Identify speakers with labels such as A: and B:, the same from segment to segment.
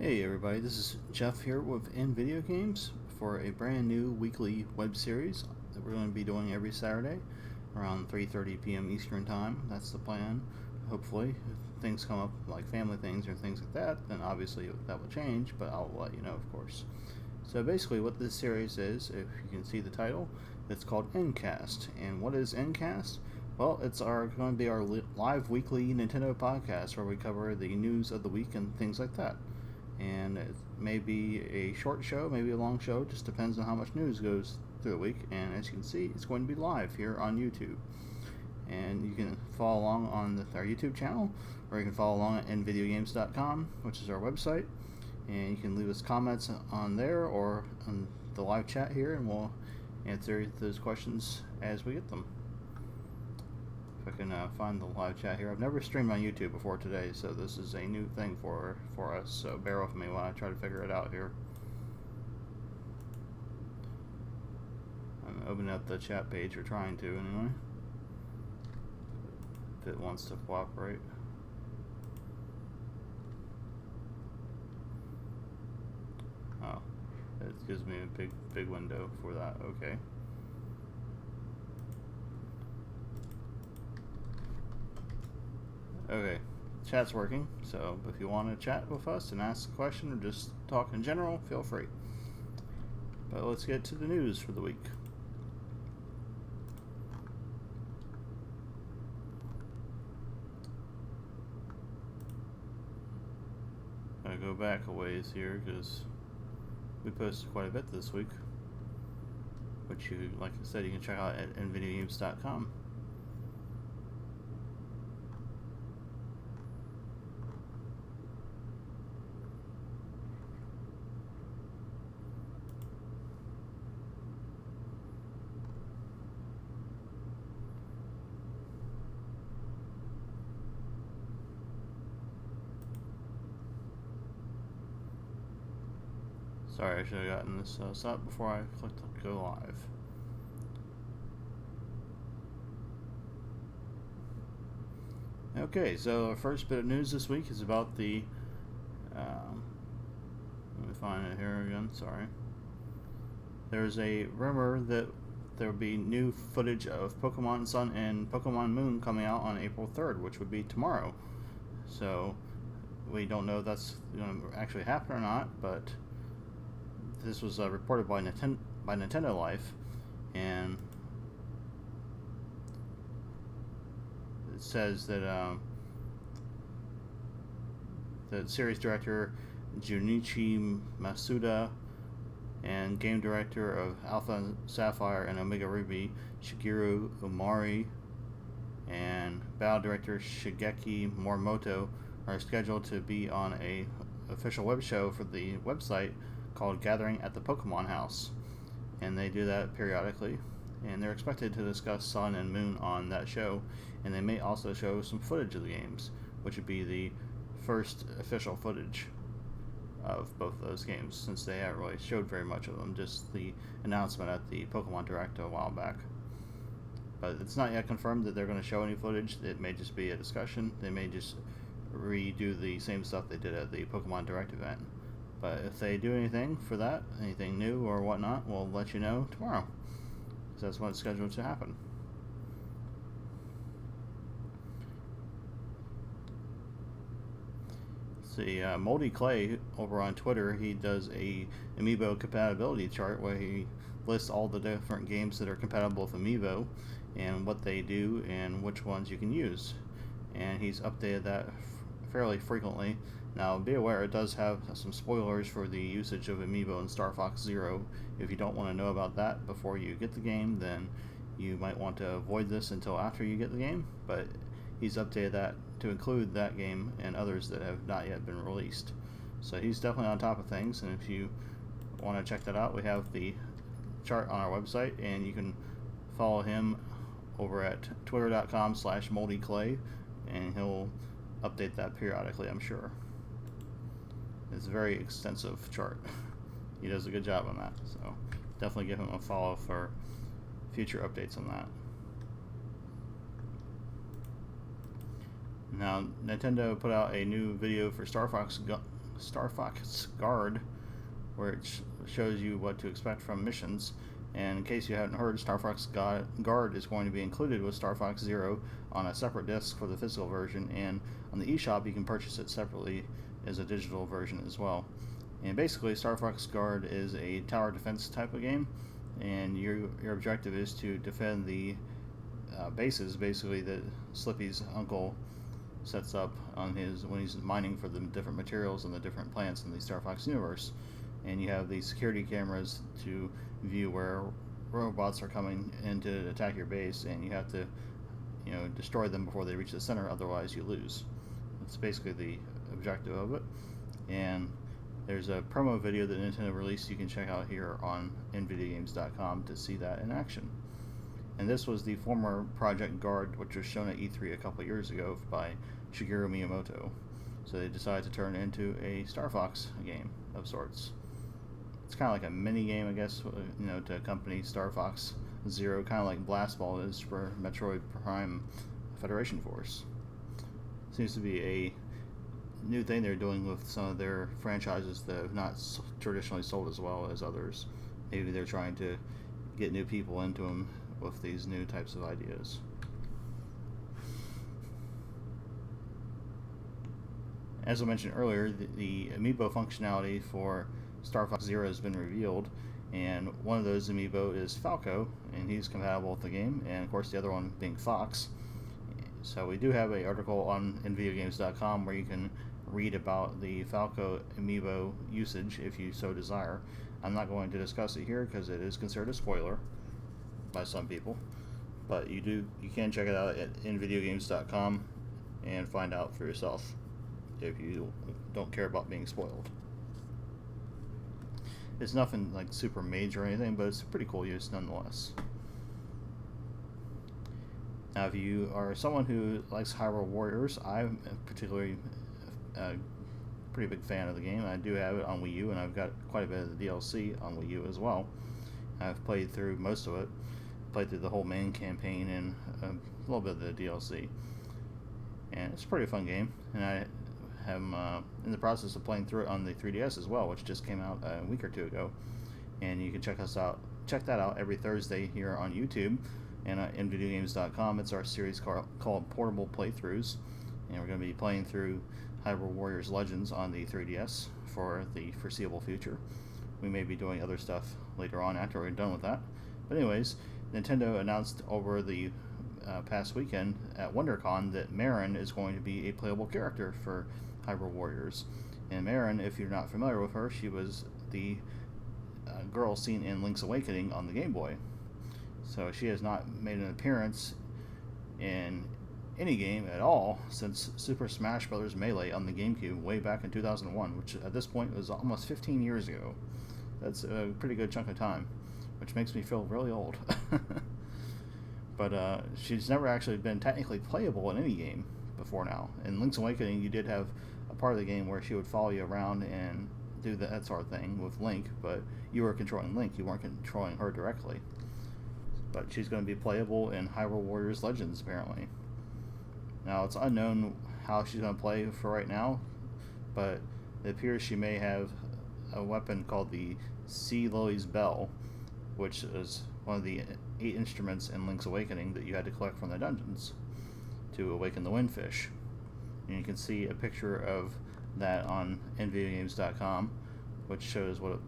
A: Hey everybody, this is Jeff here with NVG Games for a brand new weekly web series that we're going to be doing every Saturday around 3:30 p.m. Eastern Time. That's the plan. Hopefully, if things come up like family things or things like that, then obviously that will change, but I'll let you know, of course. So basically what this series is, if you can see the title, it's called Ncast. And what is Ncast? Well, it's going to be our live weekly Nintendo podcast where we cover the news of the week and things like that. And it may be a short show, maybe a long show, just depends on how much news goes through the week. And as you can see, it's going to be live here on YouTube. And you can follow along on our YouTube channel, or you can follow along at nvideogames.com, which is our website. And you can leave us comments on there or on the live chat here, and we'll answer those questions as we get them. If I can find the live chat here. I've never streamed on YouTube before today, so this is a new thing for us, so bear with me while I try to figure it out here. I'm opening up the chat page, or trying to anyway, if it wants to cooperate. Oh, it gives me a big window for that. Okay. Okay, chat's working, so if you want to chat with us and ask a question or just talk in general, feel free. But let's get to the news for the week. I go back a ways here because we posted quite a bit this week, which you, like I said, you can check out at nvideogames.com. Sorry, I should have gotten this set up before I clicked go live. Okay, so our first bit of news this week is about the, let me find it here again, sorry. There's a rumor that there will be new footage of Pokemon Sun and Pokemon Moon coming out on April 3rd, which would be tomorrow. So, we don't know if that's going to actually happen or not, but this was reported by Nintendo Life, and it says that the series director Junichi Masuda and game director of Alpha Sapphire and Omega Ruby Shigeru Umari and battle director Shigeki Morimoto are scheduled to be on a official web show for the website called Gathering at the Pokemon House, and they do that periodically, and they're expected to discuss Sun and Moon on that show, and they may also show some footage of the games, which would be the first official footage of both of those games, since they haven't really showed very much of them, just the announcement at the Pokemon Direct a while back. But it's not yet confirmed that they're going to show any footage. It may just be a discussion. They may just redo the same stuff they did at the Pokemon Direct event. But if they do anything for that, anything new or whatnot, we'll let you know tomorrow, because that's when it's scheduled to happen. See, Moldy Clay over on Twitter, he does a Amiibo compatibility chart where he lists all the different games that are compatible with Amiibo and what they do and which ones you can use. And he's updated that fairly frequently. Now, be aware, it does have some spoilers for the usage of Amiibo in Star Fox Zero. If you don't want to know about that before you get the game, then you might want to avoid this until after you get the game. But he's updated that to include that game and others that have not yet been released. So he's definitely on top of things, and if you want to check that out, we have the chart on our website, and you can follow him over at twitter.com/moldyclay, and he'll update that periodically, I'm sure. It's a very extensive chart. He does a good job on that, so definitely give him a follow for future updates on that. Now, Nintendo put out a new video for Star Fox Star Fox Guard, where it shows you what to expect from missions. And in case you hadn't heard, Star Fox Guard is going to be included with Star Fox Zero on a separate disc for the physical version, and on the eShop you can purchase it separately as a digital version as well. And basically, Star Fox Guard is a tower defense type of game, and your objective is to defend the bases, basically, that Slippy's uncle sets up on when he's mining for the different materials and the different plants in the Star Fox universe. And you have these security cameras to view where robots are coming in to attack your base, and you have to, destroy them before they reach the center, otherwise you lose. That's basically the objective of it. And there's a promo video that Nintendo released you can check out here on nvidiagames.com to see that in action. And this was the former Project Guard, which was shown at E3 a couple years ago by Shigeru Miyamoto. So they decided to turn it into a Star Fox game of sorts. It's kind of like a mini game, I guess, to accompany Star Fox Zero, kind of like Blast Ball is for Metroid Prime Federation Force. Seems to be a new thing they're doing with some of their franchises that have not traditionally sold as well as others. Maybe they're trying to get new people into them with these new types of ideas. As I mentioned earlier, the amiibo functionality for Star Fox Zero has been revealed, and one of those amiibo is Falco, and he's compatible with the game, and of course the other one being Fox. So we do have an article on nvidiagames.com where you can read about the Falco amiibo usage if you so desire. I'm not going to discuss it here because it is considered a spoiler by some people, but you can check it out at nvidiagames.com and find out for yourself if you don't care about being spoiled. It's nothing like super major or anything, but it's a pretty cool use nonetheless. Now, if you are someone who likes Hyrule Warriors, I'm particularly a pretty big fan of the game. I do have it on Wii U, and I've got quite a bit of the DLC on Wii U as well. I've played through most of it, played through the whole main campaign and a little bit of the DLC. And it's a pretty fun game, and I am in the process of playing through it on the 3DS as well, which just came out a week or two ago. And you can check that out every Thursday here on YouTube and at nvidiagames.com. It's our series called Portable Playthroughs, and we're going to be playing through Hyrule Warriors Legends on the 3DS for the foreseeable future. We may be doing other stuff later on after we're done with that. But anyways, Nintendo announced over the past weekend at WonderCon that Marin is going to be a playable character for Hyrule Warriors. And Marin, if you're not familiar with her, she was the girl seen in Link's Awakening on the Game Boy. So she has not made an appearance in any game at all since Super Smash Bros. Melee on the GameCube way back in 2001, which at this point was almost 15 years ago. That's a pretty good chunk of time, which makes me feel really old. But she's never actually been technically playable in any game before now. In Link's Awakening, you did have a part of the game where she would follow you around and do that sort of thing with Link, but you were controlling Link, you weren't controlling her directly. But she's going to be playable in Hyrule Warriors Legends, apparently. Now, it's unknown how she's going to play for right now, but it appears she may have a weapon called the Sea Lily's Bell, which is one of the 8 instruments in Link's Awakening that you had to collect from the dungeons to awaken the Windfish. And you can see a picture of that on nvidiagames.com, which shows what it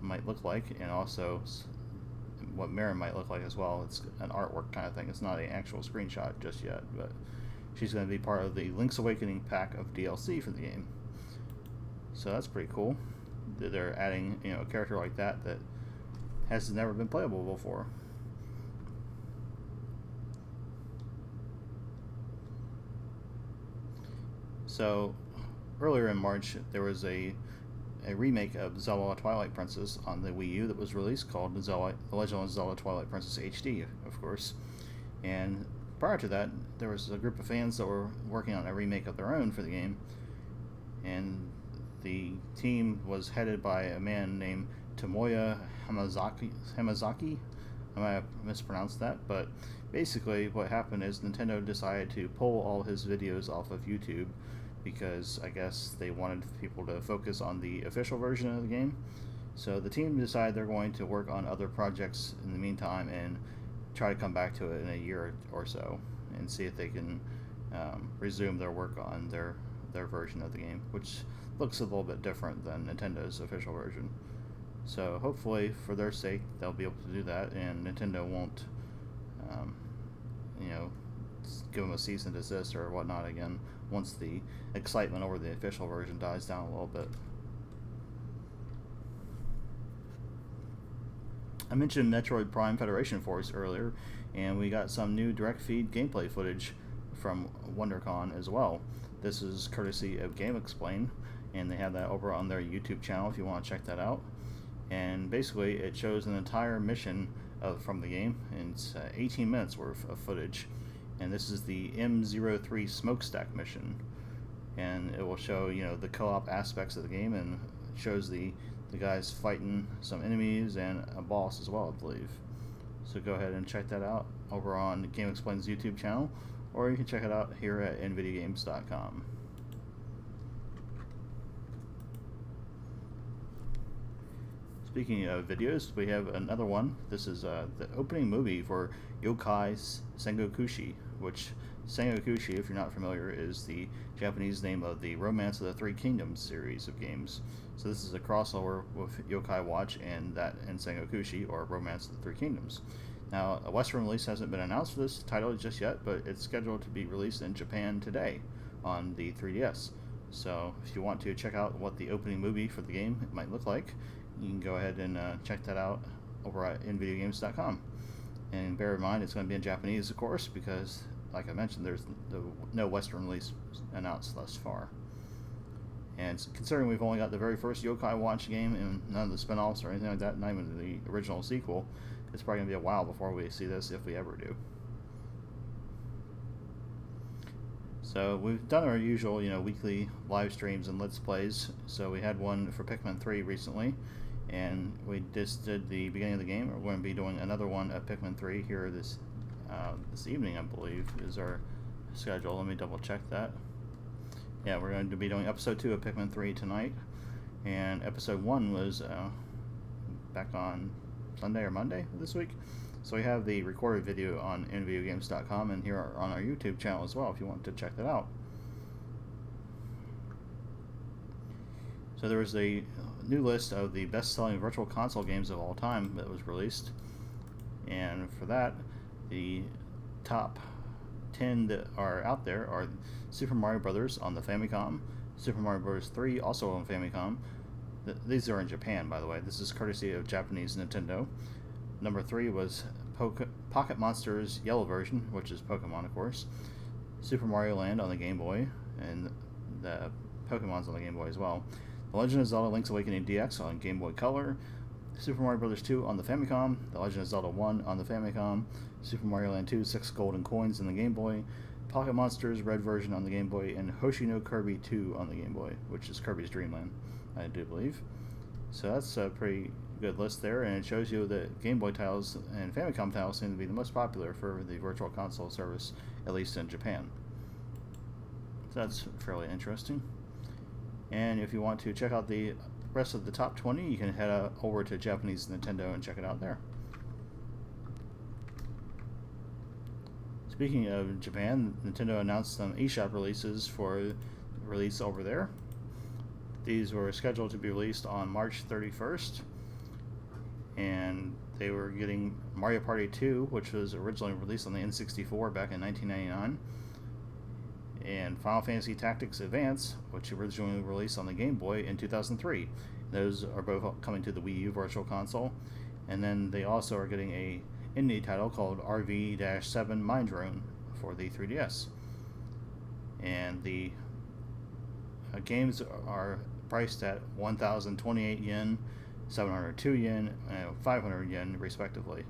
A: might look like, and also what Marin might look like as well. It's an artwork kind of thing. It's not an actual screenshot just yet, but she's going to be part of the Link's Awakening pack of DLC for the game. So that's pretty cool. They're adding, a character like that has never been playable before. So earlier in March, there was a remake of Zelda Twilight Princess on the Wii U that was released called The Legend of Zelda Twilight Princess HD, of course. And prior to that, there was a group of fans that were working on a remake of their own for the game. And the team was headed by a man named Tomoya Hamazaki. I might have mispronounced that, but basically what happened is Nintendo decided to pull all his videos off of YouTube because I guess they wanted people to focus on the official version of the game. So the team decided they're going to work on other projects in the meantime and try to come back to it in a year or so and see if they can resume their work on their version of the game, which looks a little bit different than Nintendo's official version. So hopefully, for their sake, they'll be able to do that, and Nintendo won't, um, you know, give them a cease and desist or whatnot again once the excitement over the official version dies down a little bit. I mentioned Metroid Prime Federation Force earlier, and we got some new direct feed gameplay footage from WonderCon as well. This is courtesy of GameXplain, and they have that over on their YouTube channel if you want to check that out. And basically, it shows an entire mission from the game, and it's 18 minutes worth of footage. And this is the M03 Smokestack mission, and it will show the co-op aspects of the game, and shows the guys fighting some enemies and a boss as well, I believe. So go ahead and check that out over on GameXplain's YouTube channel, or you can check it out here at NVGgames.com. Speaking of videos, we have another one. This is the opening movie for Yokai Sengokushi, which Sengokushi, if you're not familiar, is the Japanese name of the Romance of the Three Kingdoms series of games. So this is a crossover with Yokai Watch and Sengokushi, or Romance of the Three Kingdoms. Now, a Western release hasn't been announced for this title just yet, but it's scheduled to be released in Japan today on the 3DS. So if you want to check out what the opening movie for the game might look like, you can go ahead and check that out over at NVideoGames.com. And bear in mind, it's going to be in Japanese, of course, because, like I mentioned, there's no Western release announced thus far. And considering we've only got the very first Yokai Watch game and none of the spin-offs or anything like that, not even the original sequel, it's probably going to be a while before we see this, if we ever do. So we've done our usual, weekly live streams and Let's Plays. So we had one for Pikmin 3 recently, and we just did the beginning of the game. We're going to be doing another one of Pikmin 3 here this evening, I believe, is our schedule. Let me double check that. Yeah, we're going to be doing episode 2 of Pikmin 3 tonight, and episode 1 was back on Sunday or Monday this week. So we have the recorded video on NVideoGames.com and here on our YouTube channel as well if you want to check that out. So there was a new list of the best-selling virtual console games of all time that was released, and for that, the top 10 that are out there are Super Mario Brothers on the Famicom, Super Mario Bros. 3 also on Famicom. These are in Japan, by the way. This is courtesy of Japanese Nintendo. Number 3 was Pocket Monsters Yellow version, which is Pokemon, of course. Super Mario Land on the Game Boy, and the Pokemon's on the Game Boy as well. The Legend of Zelda Link's Awakening DX on Game Boy Color. Super Mario Bros. 2 on the Famicom. The Legend of Zelda 1 on the Famicom. Super Mario Land 2, 6 golden coins on the Game Boy. Pocket Monsters Red version on the Game Boy, and Hoshi no Kirby 2 on the Game Boy, which is Kirby's Dream Land, I do believe. So that's a pretty good list there, and it shows you that Game Boy titles and Famicom titles seem to be the most popular for the Virtual Console service, at least in Japan. So that's fairly interesting. And if you want to check out the rest of the top 20, you can head over to Japanese Nintendo and check it out there. Speaking of Japan, Nintendo announced some eShop releases for release over there. These were scheduled to be released on March 31st, and they were getting Mario Party 2, which was originally released on the N64 back in 1999, and Final Fantasy Tactics Advance, which originally released on the Game Boy in 2003. Those are both coming to the Wii U Virtual Console, and then they also are getting a indie title called RV-7 Mine Drone for the 3DS. And the games are priced at 1,028 yen, 702 yen, and 500 yen respectively.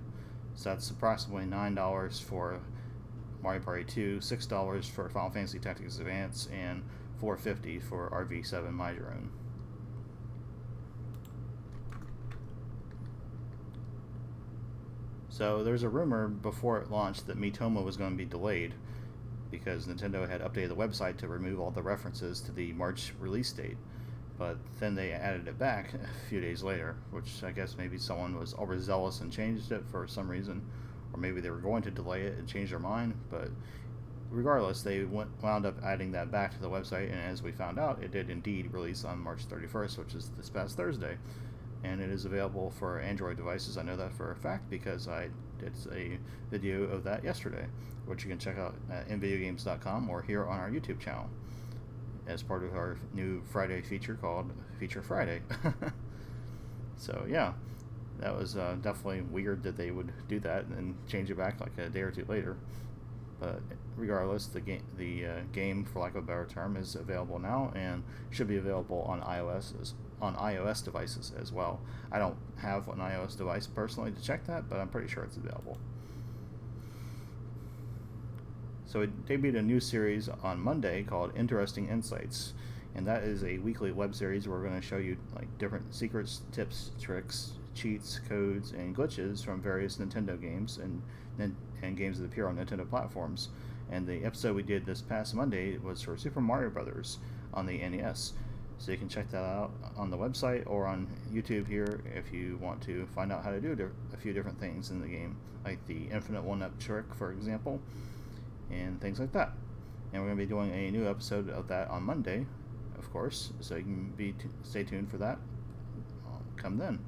A: So that's approximately $9 for Mario Party 2, $6 for Final Fantasy Tactics Advance, and $4.50 for RV-7 Mine Drone. So there's a rumor before it launched that Miitomo was going to be delayed, because Nintendo had updated the website to remove all the references to the March release date. But then they added it back a few days later, which I guess maybe someone was overzealous and changed it for some reason, or maybe they were going to delay it and change their mind. But regardless, they wound up adding that back to the website, and as we found out, it did indeed release on March 31st, which is this past Thursday. And it is available for Android devices. I know that for a fact because I did a video of that yesterday, which you can check out at nvideogames.com or here on our YouTube channel as part of our new Friday feature called Feature Friday. So yeah, that was definitely weird that they would do that and change it back like a day or two later. But regardless, the game, for lack of a better term, is available now and should be available on iOS devices as well. I don't have an iOS device personally to check that, but I'm pretty sure it's available. So it debuted a new series on Monday called Interesting Insights, and that is a weekly web series where we're going to show you like different secrets, tips, tricks, cheats, codes, and glitches from various Nintendo games and games that appear on Nintendo platforms. And the episode we did this past Monday was for Super Mario Brothers on the NES. So you can check that out on the website or on YouTube here if you want to find out how to do a few different things in the game, like the infinite one-up trick, for example, and things like that. And we're going to be doing a new episode of that on Monday, of course, so you can stay tuned for that. Come then.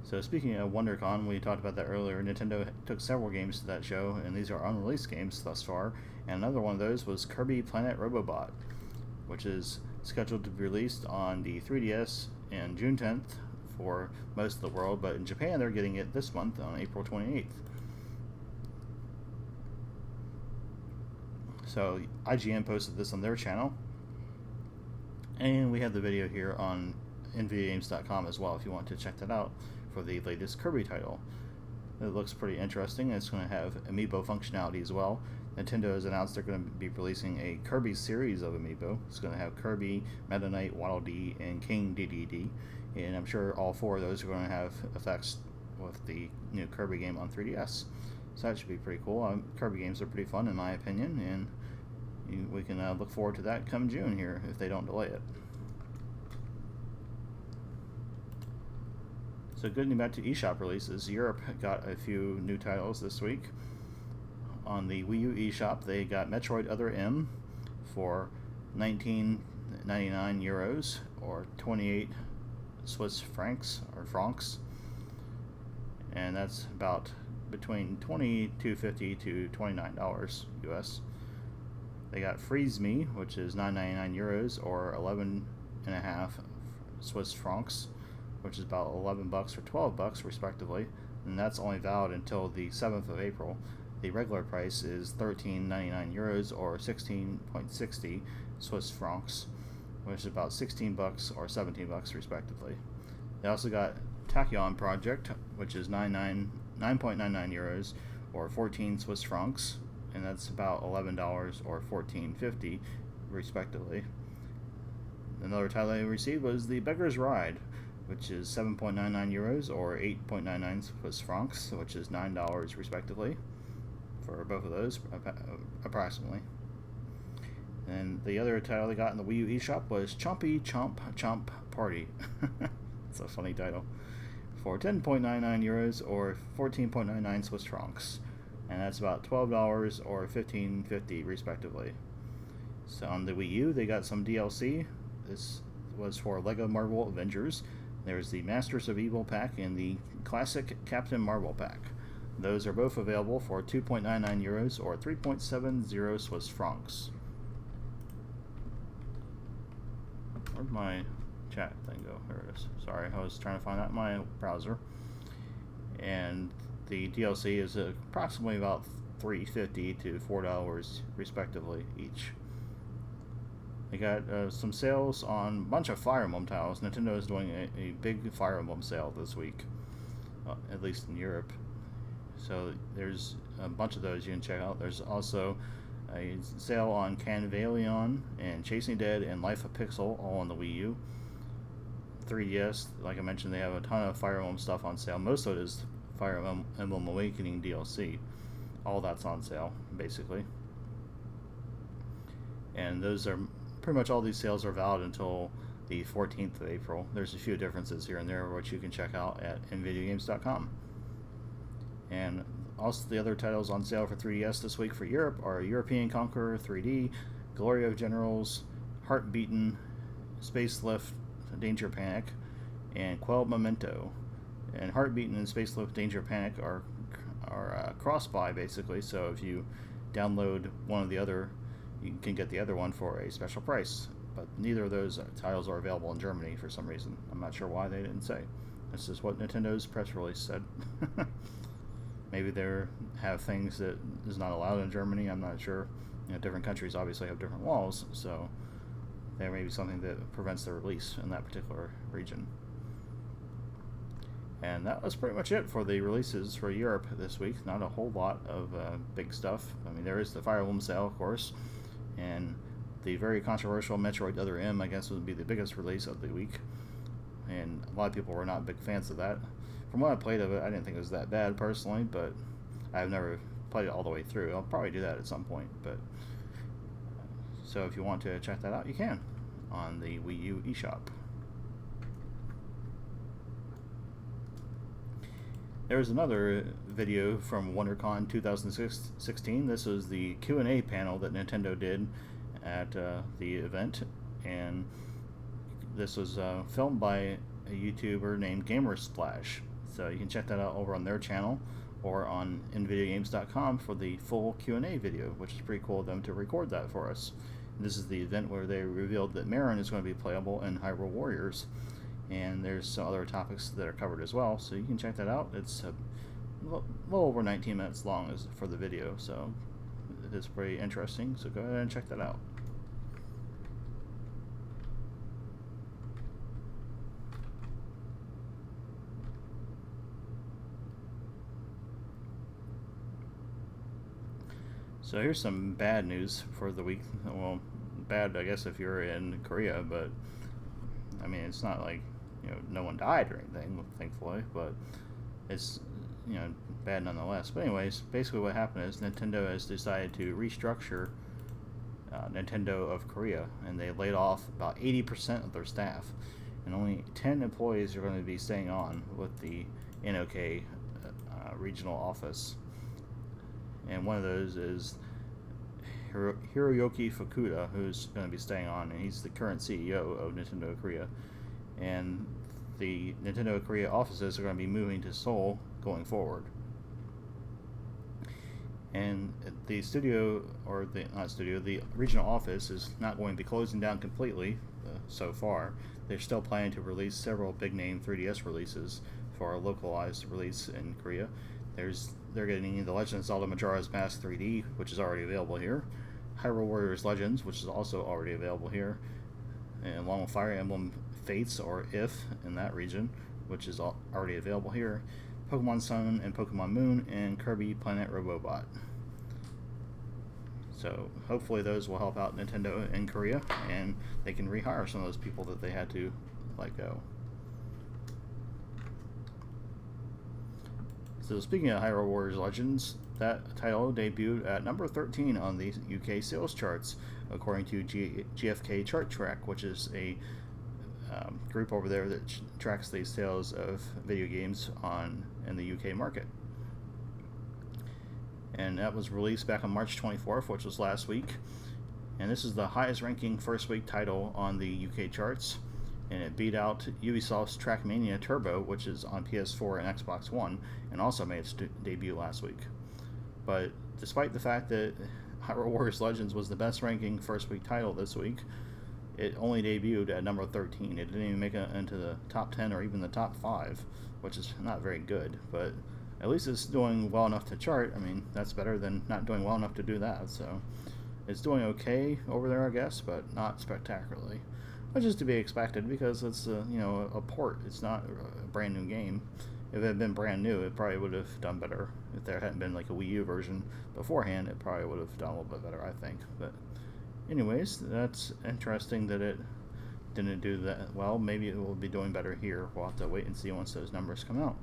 A: So speaking of WonderCon, we talked about that earlier. Nintendo took several games to that show, and these are unreleased games thus far. And another one of those was Kirby Planet Robobot, which is scheduled to be released on the 3DS on June 10th for most of the world, but in Japan they're getting it this month on April 28th. So IGN posted this on their channel, and we have the video here on nvideogames.com as well if you want to check that out for the latest Kirby title. It looks pretty interesting. It's going to have amiibo functionality as well. Nintendo has announced they're going to be releasing a Kirby series of amiibo. It's going to have Kirby, Meta Knight, Waddle Dee, and King Dedede, and I'm sure all four of those are going to have effects with the new Kirby game on 3DS. So that should be pretty cool. Kirby games are pretty fun in my opinion, and we can look forward to that come June here if they don't delay it. So getting back to eShop releases, Europe got a few new titles this week. On the Wii U eShop, they got Metroid Other M for 19.99 euros or 28 Swiss francs or francs, and that's about between $22.50 to $29 US. They got Freeze Me, which is 9.99 euros or 11.5 Swiss francs, which is about $11 or $12 respectively, and that's only valid until the 7th of April. The regular price is 13.99 euros or 16.60 Swiss francs, which is about $16 or $17 respectively. They also got Tachyon Project, which is 9.99 euros or 14 Swiss francs, and that's about $11 or $14.50 respectively. Another title they received was The Beggar's Ride, which is 7.99 euros or 8.99 Swiss francs, which is $9 respectively for both of those, approximately. And the other title they got in the Wii U eShop was Chompy Chomp Chomp Party. It's a funny title. For 10.99 euros or 14.99 Swiss francs, and that's about $12 or $15.50 respectively. So on the Wii U, they got some DLC. This was for Lego Marvel Avengers. There's the Masters of Evil pack and the Classic Captain Marvel pack. Those are both available for 2.99 euros or 3.70 Swiss francs. Where'd my chat thing go? There it is. Sorry, I was trying to find that in my browser. And the DLC is approximately about $3.50 to $4 respectively each. They got some sales on a bunch of Fire Emblem titles. Nintendo is doing a big Fire Emblem sale this week, at least in Europe. So there's a bunch of those you can check out. There's also a sale on Canvalion and Chasing Dead and Life of Pixel, all on the Wii U. 3DS, like I mentioned, they have a ton of Fire Emblem stuff on sale. Most of it is Fire Emblem Awakening DLC. All that's on sale, basically. And those are pretty much all these sales are valid until the 14th of April. There's a few differences here and there, which you can check out at nvidiagames.com. And also the other titles on sale for 3DS this week for Europe are European Conqueror 3D, Glory of Generals, Heartbeaten, Space Lift, Danger Panic, and Quell Memento. And Heartbeaten and Space Lift Danger Panic are cross-buy, basically, so if you download one of the other, you can get the other one for a special price. But neither of those titles are available in Germany for some reason. I'm not sure why they didn't say. This is what Nintendo's press release said. Maybe they have things that is not allowed in Germany. I'm not sure. Different countries obviously have different laws, so there may be something that prevents their release in that particular region. And that was pretty much it for the releases for Europe this week. Not a whole lot of big stuff. I mean, there is the Fire Emblem sale, of course, and the very controversial Metroid Other M, I guess, would be the biggest release of the week. And a lot of people were not big fans of that. From what I played of it, I didn't think it was that bad personally, but I've never played it all the way through. I'll probably do that at some point. But so if you want to check that out, you can on the Wii U eShop. There's another video from WonderCon 2016. This was the Q&A panel that Nintendo did at the event, and this was filmed by a YouTuber named Gamersplash. So you can check that out over on their channel or on nvidiagames.com for the full Q&A video, which is pretty cool of them to record that for us. And this is the event where they revealed that Marin is going to be playable in Hyrule Warriors, and there's some other topics that are covered as well, so you can check that out. It's a little over 19 minutes long for the video, so it is pretty interesting, so go ahead and check that out. So here's some bad news for the week. Well, bad, I guess, if you're in Korea, but I mean, it's not like, no one died or anything, thankfully, but it's, bad nonetheless. But anyways, basically what happened is Nintendo has decided to restructure Nintendo of Korea, and they laid off about 80% of their staff, and only 10 employees are going to be staying on with the NOK regional office. And one of those is Hiroyuki Fukuda, who's going to be staying on, and he's the current CEO of Nintendo of Korea. And the Nintendo of Korea offices are going to be moving to Seoul going forward. And the studio, or the regional office is not going to be closing down completely so far. They're still planning to release several big-name 3DS releases for a localized release in Korea. They're getting The Legend of Zelda Majora's Mask 3D, which is already available here, Hyrule Warriors Legends, which is also already available here, and along with Fire Emblem Fates, or IF, in that region, which is already available here, Pokemon Sun and Pokemon Moon, and Kirby Planet Robobot. So hopefully those will help out Nintendo in Korea, and they can rehire some of those people that they had to let go. So speaking of Hyrule Warriors Legends, that title debuted at number 13 on the UK sales charts, according to GFK Chart Track, which is a group over there that tracks the sales of video games in the UK market. And that was released back on March 24th, which was last week. And this is the highest ranking first week title on the UK charts, and it beat out Ubisoft's Trackmania Turbo, which is on PS4 and Xbox One, and also made its debut last week. But despite the fact that Hyrule Warriors Legends was the best ranking first week title this week, it only debuted at number 13. It didn't even make it into the top 10 or even the top 5, which is not very good, but at least it's doing well enough to chart. I mean, that's better than not doing well enough to do that, so it's doing okay over there, I guess, but not spectacularly. Which is to be expected, because it's a port. It's not a brand new game. If it had been brand new, it probably would have done better. If there hadn't been like a Wii U version beforehand, it probably would have done a little bit better, I think. But anyways, that's interesting that it didn't do that well. Maybe it will be doing better here. We'll have to wait and see once those numbers come out.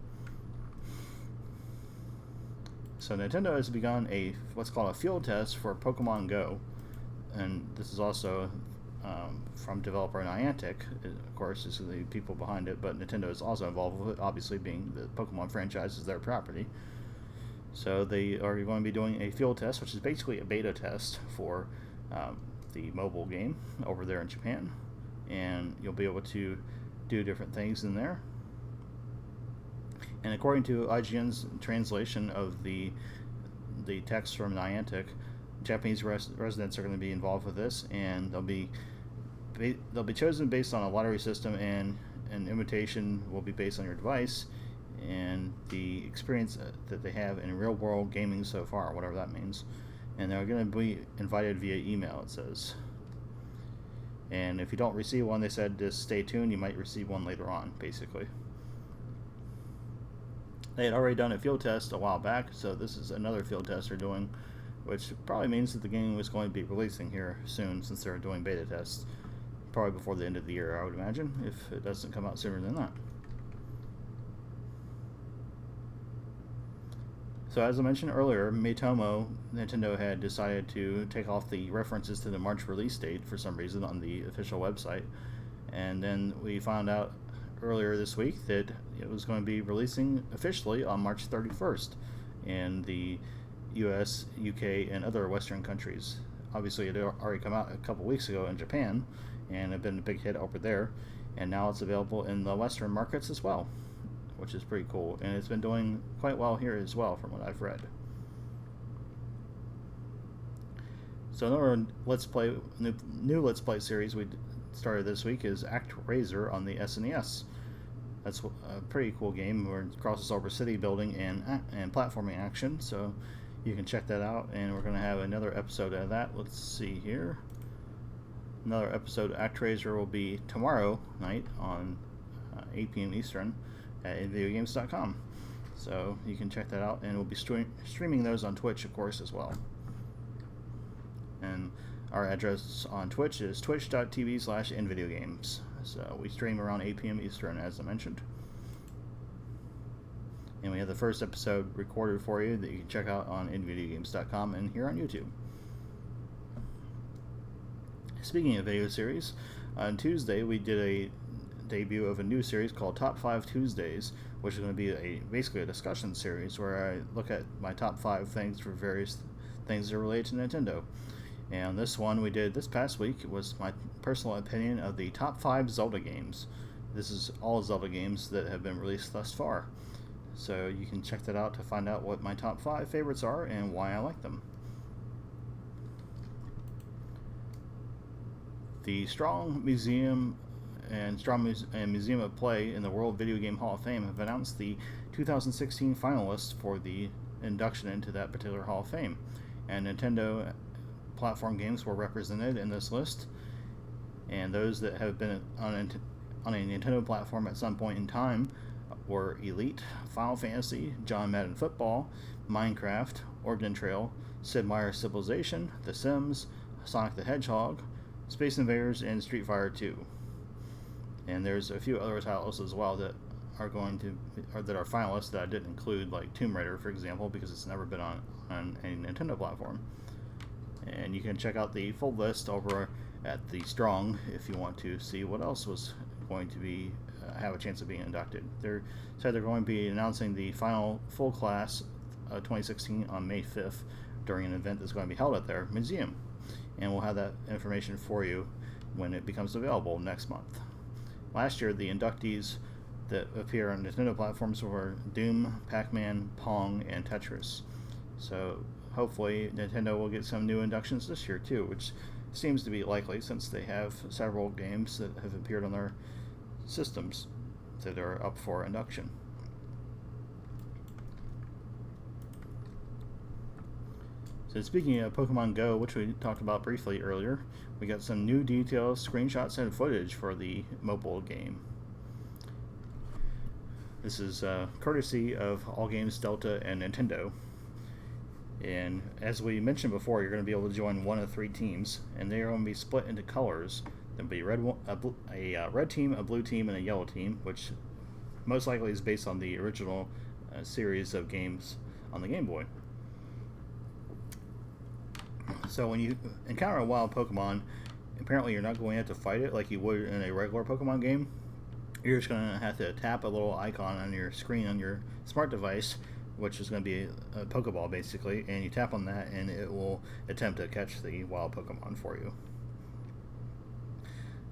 A: So Nintendo has begun what's called a field test for Pokemon Go, and this is also from developer Niantic. Of course, this is the people behind it, but Nintendo is also involved with it, obviously being the Pokemon franchise is their property. So they are going to be doing a field test, which is basically a beta test for the mobile game over there in Japan, and you'll be able to do different things in there. And according to IGN's translation of the text from Niantic, Japanese residents are going to be involved with this, and they'll be chosen based on a lottery system, and an invitation will be based on your device and the experience that they have in real world gaming so far, whatever that means. And they're going to be invited via email, it says. And if you don't receive one, they said just stay tuned, you might receive one later on, basically. They had already done a field test a while back, so this is another field test they're doing, which probably means that the game was going to be releasing here soon, since they're doing beta tests. Probably before the end of the year, I would imagine, if it doesn't come out sooner than that. So as I mentioned earlier, Miitomo, Nintendo had decided to take off the references to the March release date for some reason on the official website. And then we found out earlier this week that it was going to be releasing officially on March 31st in the US, UK, and other Western countries. Obviously, it had already come out a couple weeks ago in Japan, and had been a big hit over there, and now it's available in the Western markets as well, which is pretty cool, and it's been doing quite well here as well from what I've read. So another new Let's Play series we started this week is ActRaiser on the SNES. That's a pretty cool game where it crosses over city building and platforming action, so you can check that out, and we're going to have another episode of that. Let's see here. Another episode of ActRaiser will be tomorrow night on 8 p.m. Eastern at nvideogames.com. So you can check that out, and we'll be streaming those on Twitch, of course, as well. And our address on Twitch is twitch.tv/nvideogames. So we stream around 8 p.m. Eastern, as I mentioned. And we have the first episode recorded for you that you can check out on nvideogames.com and here on YouTube. Speaking of video series, on Tuesday we did a debut of a new series called Top 5 Tuesdays, which is going to be basically a discussion series where I look at my top 5 things for various things that are related to Nintendo. And this one we did this past week was my personal opinion of the top 5 Zelda games. This is all Zelda games that have been released thus far. So you can check that out to find out what my top 5 favorites are and why I like them. The Strong Museum and Museum of Play in the World Video Game Hall of Fame have announced the 2016 finalists for the induction into that particular Hall of Fame. And Nintendo platform games were represented in this list. And those that have been on a Nintendo platform at some point in time were Elite, Final Fantasy, John Madden Football, Minecraft, Oregon Trail, Sid Meier's Civilization, The Sims, Sonic the Hedgehog, Space Invaders, and Street Fighter 2. And there's a few other titles as well that are finalists that I didn't include, like Tomb Raider, for example, because it's never been on a Nintendo platform. And you can check out the full list over at the Strong if you want to see what else was going to be have a chance of being inducted. They're going to be announcing the final full class 2016 on May 5th during an event that's going to be held at their museum. And we'll have that information for you when it becomes available next month. Last year, the inductees that appear on Nintendo platforms were Doom, Pac-Man, Pong, and Tetris. So hopefully Nintendo will get some new inductions this year too, which seems to be likely since they have several games that have appeared on their systems that are up for induction. So speaking of Pokemon Go, which we talked about briefly earlier, we got some new details, screenshots, and footage for the mobile game. This is courtesy of All Games Delta and Nintendo. And as we mentioned before, you're going to be able to join one of 3 teams, and they are going to be split into colors. There'll be a red team, a blue team, and a yellow team, which most likely is based on the original series of games on the Game Boy. So when you encounter a wild Pokemon, apparently you're not going to have to fight it like you would in a regular Pokemon game. You're just going to have to tap a little icon on your screen on your smart device, which is going to be a Pokeball basically, and you tap on that and it will attempt to catch the wild Pokemon for you.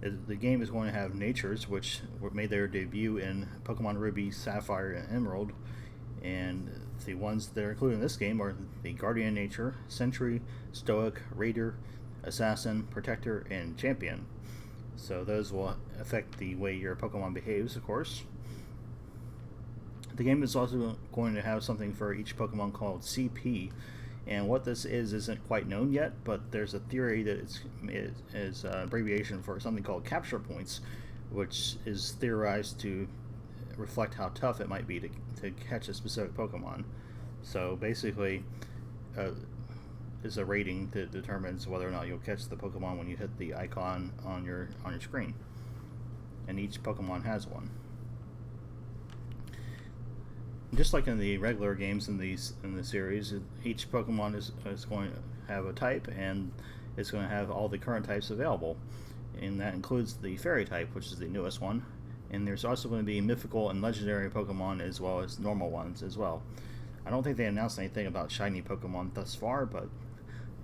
A: The game is going to have natures, which made their debut in Pokemon Ruby, Sapphire, and Emerald, and the ones that are included in this game are the Guardian Nature, Sentry, Stoic, Raider, Assassin, Protector, and Champion. So those will affect the way your Pokemon behaves, of course. The game is also going to have something for each Pokemon called CP, and what this is isn't quite known yet, but there's a theory that it's an abbreviation for something called capture points, which is theorized to reflect how tough it might be to catch a specific Pokemon. So basically, it's a rating that determines whether or not you'll catch the Pokemon when you hit the icon on your screen, and each Pokemon has one. Just like in the regular games in the series, each Pokemon is going to have a type, and it's going to have all the current types available, and that includes the Fairy type, which is the newest one. And there's also going to be mythical and legendary Pokemon as well as normal ones as well. I don't think they announced anything about shiny Pokemon thus far, but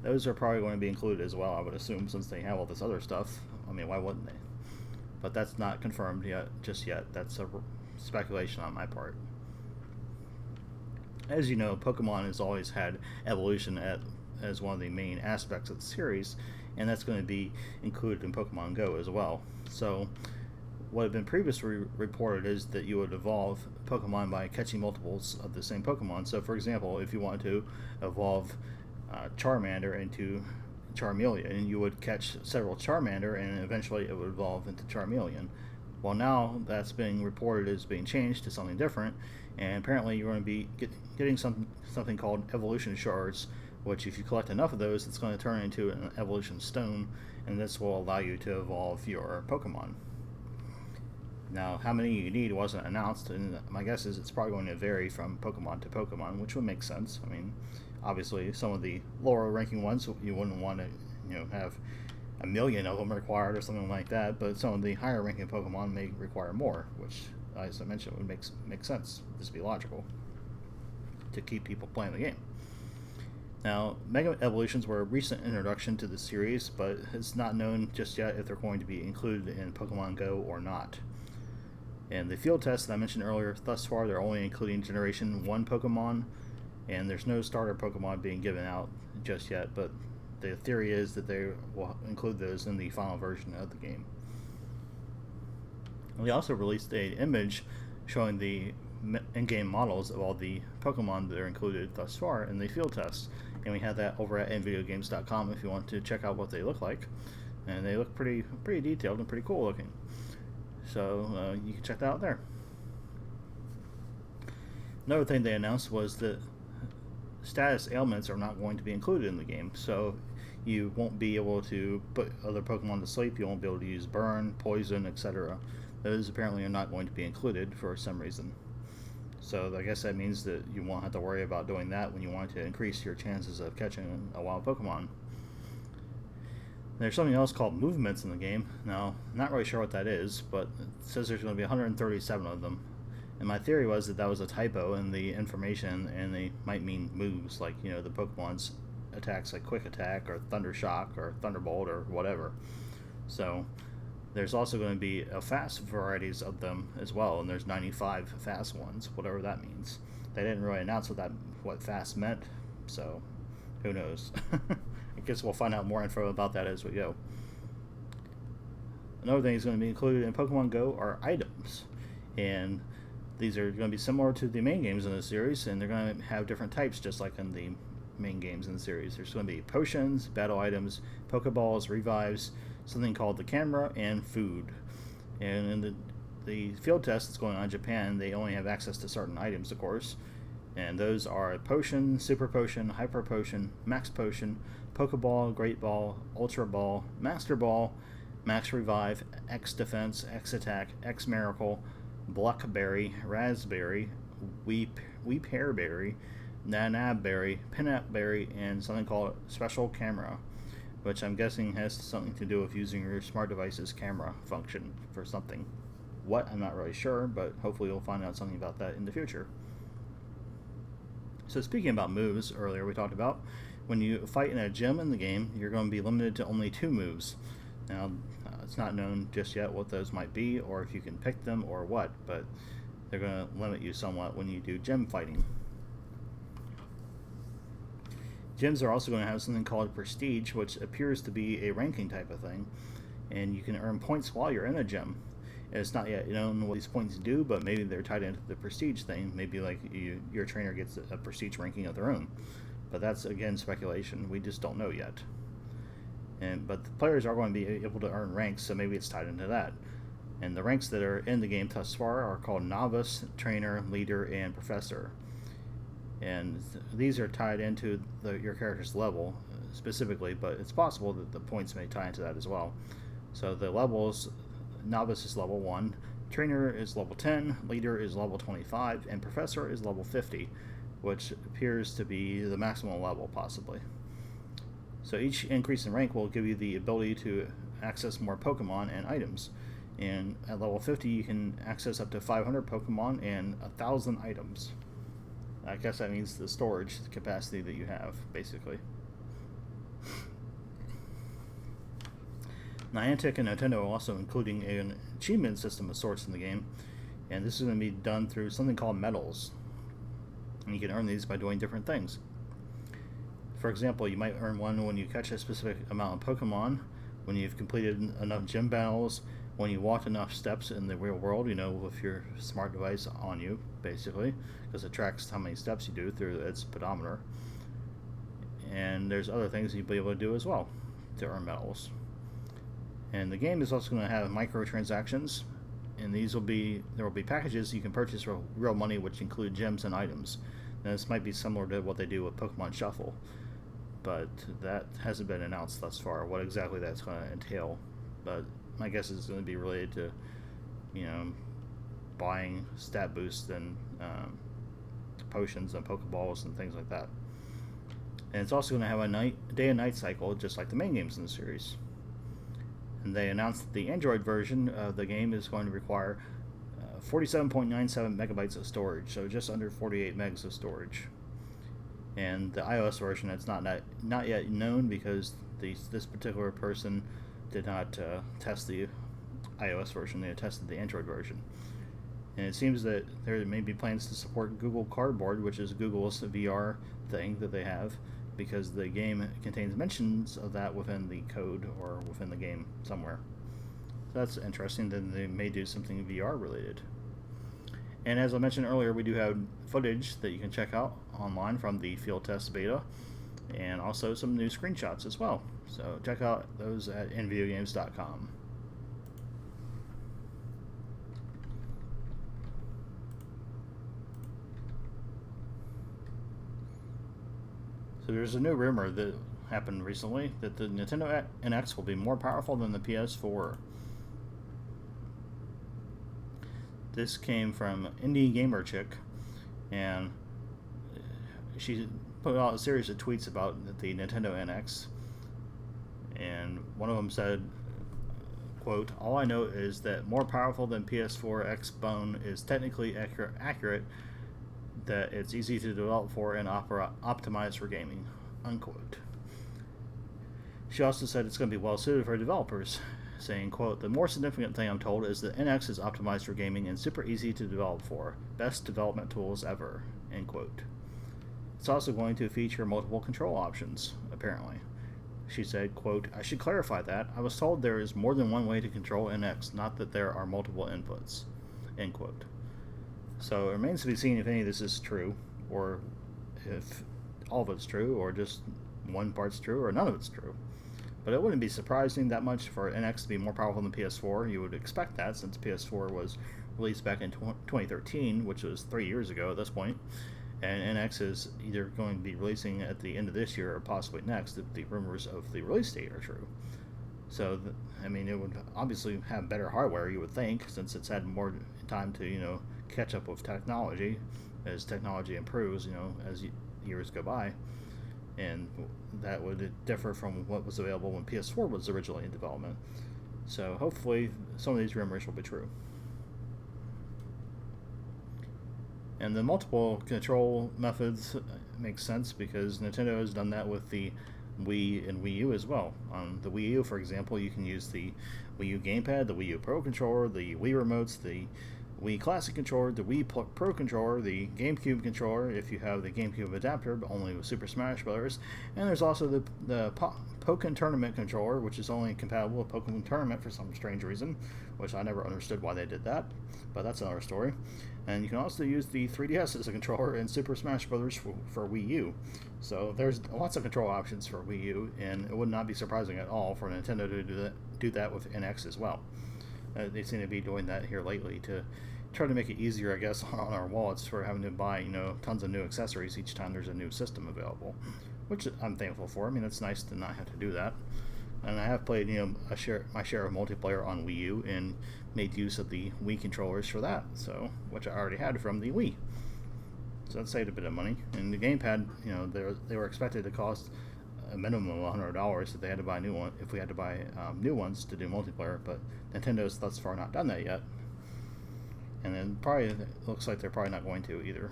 A: those are probably going to be included as well, I would assume, since they have all this other stuff. I mean, why wouldn't they? But that's not confirmed just yet. That's a speculation on my part. As you know, Pokemon has always had evolution as one of the main aspects of the series, and that's going to be included in Pokemon Go as well. So what had been previously reported is that you would evolve Pokemon by catching multiples of the same Pokemon. So for example, if you wanted to evolve Charmander into Charmeleon, you would catch several Charmander, and eventually it would evolve into Charmeleon. Well, now that's being reported as being changed to something different, and apparently you're going to be getting something called evolution shards, which if you collect enough of those, it's going to turn into an evolution stone, and this will allow you to evolve your Pokemon. Now, how many you need wasn't announced, and my guess is it's probably going to vary from Pokemon to Pokemon, which would make sense. I mean, obviously, some of the lower ranking ones you wouldn't want to, have 1 million of them required or something like that, but some of the higher ranking Pokemon may require more, which, as I mentioned, would make sense. Just be logical to keep people playing the game. Now, Mega Evolutions were a recent introduction to the series, but it's not known just yet if they're going to be included in Pokemon Go or not. And the field tests that I mentioned earlier, thus far they're only including Generation 1 Pokemon, and there's no starter Pokemon being given out just yet, but the theory is that they will include those in the final version of the game. We also released an image showing the in-game models of all the Pokemon that are included thus far in the field tests, and we have that over at nvideogames.com if you want to check out what they look like, and they look pretty detailed and pretty cool looking. So you can check that out there. Another thing they announced was that status ailments are not going to be included in the game, so you won't be able to put other Pokemon to sleep. You won't be able to use burn, poison, etc. Those apparently are not going to be included for some reason. So I guess that means that you won't have to worry about doing that when you want to increase your chances of catching a wild Pokemon. There's something else called movements in the game. Now, not really sure what that is, but it says there's going to be 137 of them. And my theory was that was a typo in the information, and they might mean moves, like, the Pokemon's attacks, like Quick Attack, or Thunder Shock, or Thunderbolt, or whatever. So, there's also going to be fast varieties of them as well, and there's 95 fast ones, whatever that means. They didn't really announce what fast meant, so who knows. I guess we'll find out more info about that as we go. Another thing that's going to be included in Pokemon Go are items, and these are going to be similar to the main games in the series, and they're going to have different types just like in the main games in the series. There's going to be potions, battle items, Pokeballs, revives, something called the camera, and food. And in the field test that's going on in Japan, they only have access to certain items, of course, and those are Potion, Super Potion, Hyper Potion, Max Potion, Pokeball, Great Ball, Ultra Ball, Master Ball, Max Revive, X Defense, X Attack, X Miracle, Blackberry, Raspberry, Weep Hairberry, Nanabberry, Pinapberry, and something called Special Camera, which I'm guessing has something to do with using your smart device's camera function for something. What, I'm not really sure, but hopefully we'll find out something about that in the future. So speaking about moves, earlier we talked about when you fight in a gym in the game, you're going to be limited to only 2 moves. Now, it's not known just yet what those might be, or if you can pick them, or what, but they're going to limit you somewhat when you do gym fighting. Gyms are also going to have something called Prestige, which appears to be a ranking type of thing, and you can earn points while you're in a gym. It's not yet known what these points do, but maybe they're tied into the Prestige thing. Maybe like your trainer gets a Prestige ranking of their own. But that's, again, speculation. We just don't know yet. But the players are going to be able to earn ranks, so maybe it's tied into that. And the ranks that are in the game thus far are called Novice, Trainer, Leader, and Professor. And these are tied into your character's level specifically, but it's possible that the points may tie into that as well. So the levels, Novice is level 1, Trainer is level 10, Leader is level 25, and Professor is level 50, which appears to be the maximum level, possibly. So each increase in rank will give you the ability to access more Pokemon and items. And at level 50, you can access up to 500 Pokemon and 1,000 items. I guess that means the storage capacity that you have, basically. Niantic and Nintendo are also including an achievement system of sorts in the game, and this is going to be done through something called medals. And you can earn these by doing different things. For example, you might earn one when you catch a specific amount of Pokemon, when you've completed enough gym battles, when you walked enough steps in the real world, with your smart device on you, basically, because it tracks how many steps you do through its pedometer. And there's other things you'll be able to do as well to earn medals. And the game is also going to have microtransactions, and there will be packages you can purchase for real money, which include gems and items. Now, this might be similar to what they do with Pokemon Shuffle, but that hasn't been announced thus far, what exactly that's going to entail. But my guess is going to be related to, buying stat boosts and potions and Pokeballs and things like that. And it's also going to have a day and night cycle, just like the main games in the series. And they announced that the Android version of the game is going to require 47.97 megabytes of storage, so just under 48 megs of storage. And the iOS version, it's not yet known because this particular person did not test the iOS version. They tested the Android version. And it seems that there may be plans to support Google Cardboard, which is Google's VR thing that they have, because the game contains mentions of that within the code or within the game somewhere. So that's interesting. Then they may do something VR related. And as I mentioned earlier, we do have footage that you can check out online from the field test beta, and also some new screenshots as well. So check out those at nvideogames.com. So there's a new rumor that happened recently that the Nintendo NX will be more powerful than the PS4. This came from Indie Gamer Chick, and she put out a series of tweets about the Nintendo NX, and one of them said, quote, "All I know is that more powerful than PS4 X Bone is technically accurate, that it's easy to develop for and optimize for gaming," unquote. She also said it's going to be well suited for developers, saying, quote, "The more significant thing I'm told is that NX is optimized for gaming and super easy to develop for. Best development tools ever," end quote. It's also going to feature multiple control options, apparently. She said, quote, "I should clarify that. I was told there is more than one way to control NX, not that there are multiple inputs," end quote. So it remains to be seen if any of this is true, or if all of it's true, or just one part's true, or none of it's true. But it wouldn't be surprising that much for NX to be more powerful than PS4. You would expect that, since PS4 was released back in 2013, which was 3 years ago at this point. And NX is either going to be releasing at the end of this year or possibly next, if the rumors of the release date are true. So, I mean, it would obviously have better hardware, you would think, since it's had more time to, catch up with technology as technology improves, as years go by. And that would differ from what was available when PS4 was originally in development. So, hopefully, some of these rumors will be true. And the multiple control methods makes sense because Nintendo has done that with the Wii and Wii U as well. On the Wii U, for example, you can use the Wii U gamepad, the Wii U Pro controller, the Wii remotes, the Wii Classic controller, the Wii Pro controller, the GameCube controller if you have the GameCube adapter, but only with Super Smash Bros. And there's also the Pokken Tournament controller, which is only compatible with Pokken Tournament for some strange reason, which I never understood why they did that, but that's another story. And you can also use the 3DS as a controller in Super Smash Bros. For Wii U. So there's lots of control options for Wii U, and it would not be surprising at all for Nintendo to do that with NX as well. They seem to be doing that here lately to try to make it easier, I guess, on our wallets for having to buy, tons of new accessories each time there's a new system available, which I'm thankful for. I mean, it's nice to not have to do that. And I have played, my share of multiplayer on Wii U and made use of the Wii controllers for that, so which I already had from the Wii. So that saved a bit of money. And the gamepad, they were expected to cost a minimum of $100 if they had to buy new one. If we had to buy new ones to do multiplayer, but Nintendo's thus far not done that yet. And then probably it looks like they're probably not going to either.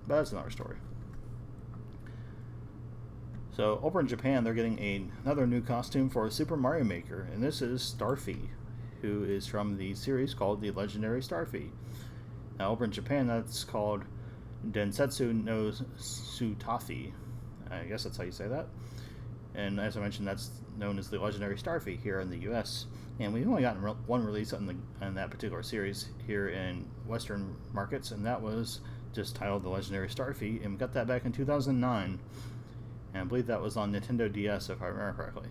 A: But that's another story. So over in Japan, they're getting another new costume for Super Mario Maker, and this is Starfy, who is from the series called the Legendary Starfy. Now over in Japan, that's called Densetsu no Sutafi. I guess that's how you say that. And as I mentioned, that's known as the Legendary Starfy here in the U.S. And we've only gotten one release on that particular series here in Western markets, and that was just titled the Legendary Starfy, and we got that back in 2009. And I believe that was on Nintendo DS, if I remember correctly.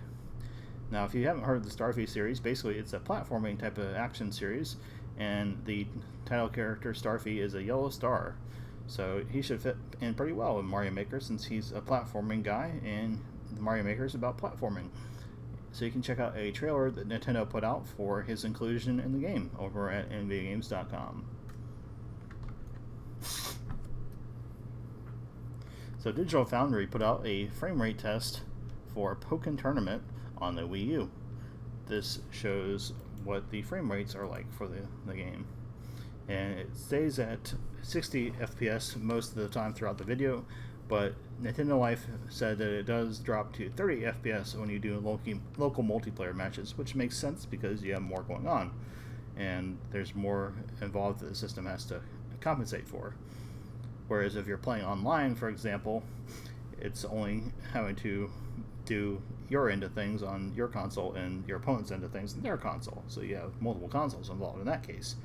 A: Now, if you haven't heard of the Starfy series, basically it's a platforming type of action series, and the title character Starfy is a yellow star. So he should fit in pretty well with Mario Maker since he's a platforming guy, and Mario Maker is about platforming. So you can check out a trailer that Nintendo put out for his inclusion in the game over at NVGames.com. So Digital Foundry put out a frame rate test for Pokken Tournament on the Wii U. This shows what the frame rates are like for the game. And it stays at 60 FPS most of the time throughout the video, but Nintendo Life said that it does drop to 30 FPS when you do local multiplayer matches, which makes sense because you have more going on, and there's more involved that the system has to compensate for. Whereas if you're playing online, for example, it's only having to do your end of things on your console and your opponent's end of things on their console. So you have multiple consoles involved in that case.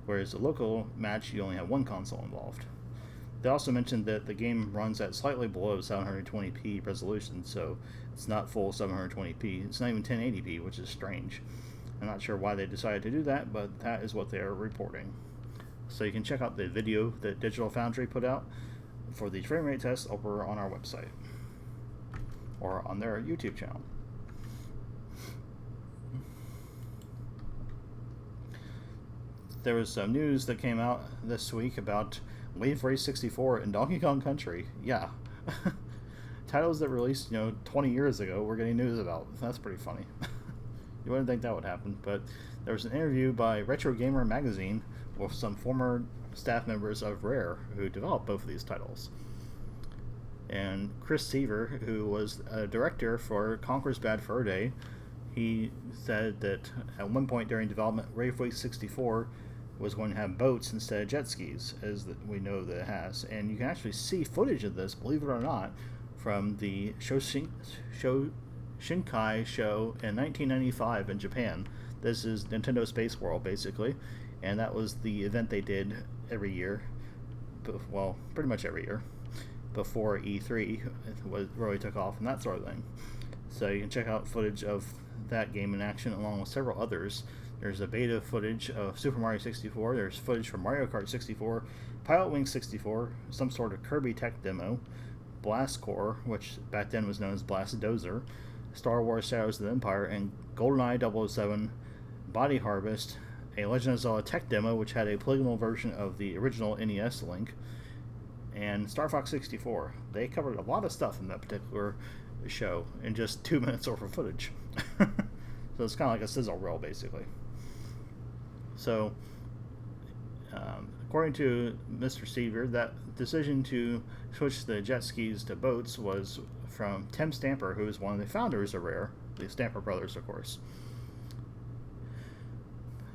A: Whereas a local match, you only have one console involved. They also mentioned that the game runs at slightly below 720p resolution, so it's not full 720p. It's not even 1080p, which is strange. I'm not sure why they decided to do that, but that is what they are reporting. So you can check out the video that Digital Foundry put out for the frame rate test over on our website or on their YouTube channel. There was some news that came out this week about Wave Race 64 and Donkey Kong Country. Yeah. Titles that released, 20 years ago we're getting news about. That's pretty funny. You wouldn't think that would happen, but there was an interview by Retro Gamer magazine with some former staff members of Rare who developed both of these titles. And Chris Seaver, who was a director for Conker's Bad Fur Day, he said that at one point during development, Wave Race 64 was going to have boats instead of jet skis, as we know that it has. And you can actually see footage of this, believe it or not, from the Shinkai show in 1995 in Japan. This is Nintendo Space World, basically, and that was the event they did every year, well, pretty much every year, before E3 really took off and that sort of thing. So you can check out footage of that game in action along with several others. There's a beta footage of Super Mario 64, there's footage from Mario Kart 64, Pilot Wing 64, some sort of Kirby tech demo, Blast Core, which back then was known as Blast Dozer, Star Wars Shadows of the Empire, and GoldenEye 007, Body Harvest, a Legend of Zelda tech demo which had a polygonal version of the original NES Link, and Star Fox 64. They covered a lot of stuff in that particular show in just 2 minutes worth of footage. So it's kind of like a sizzle reel, basically. So, according to Mr. Seaver, that decision to switch the jet skis to boats was from Tim Stamper, who is one of the founders of Rare, the Stamper brothers, of course.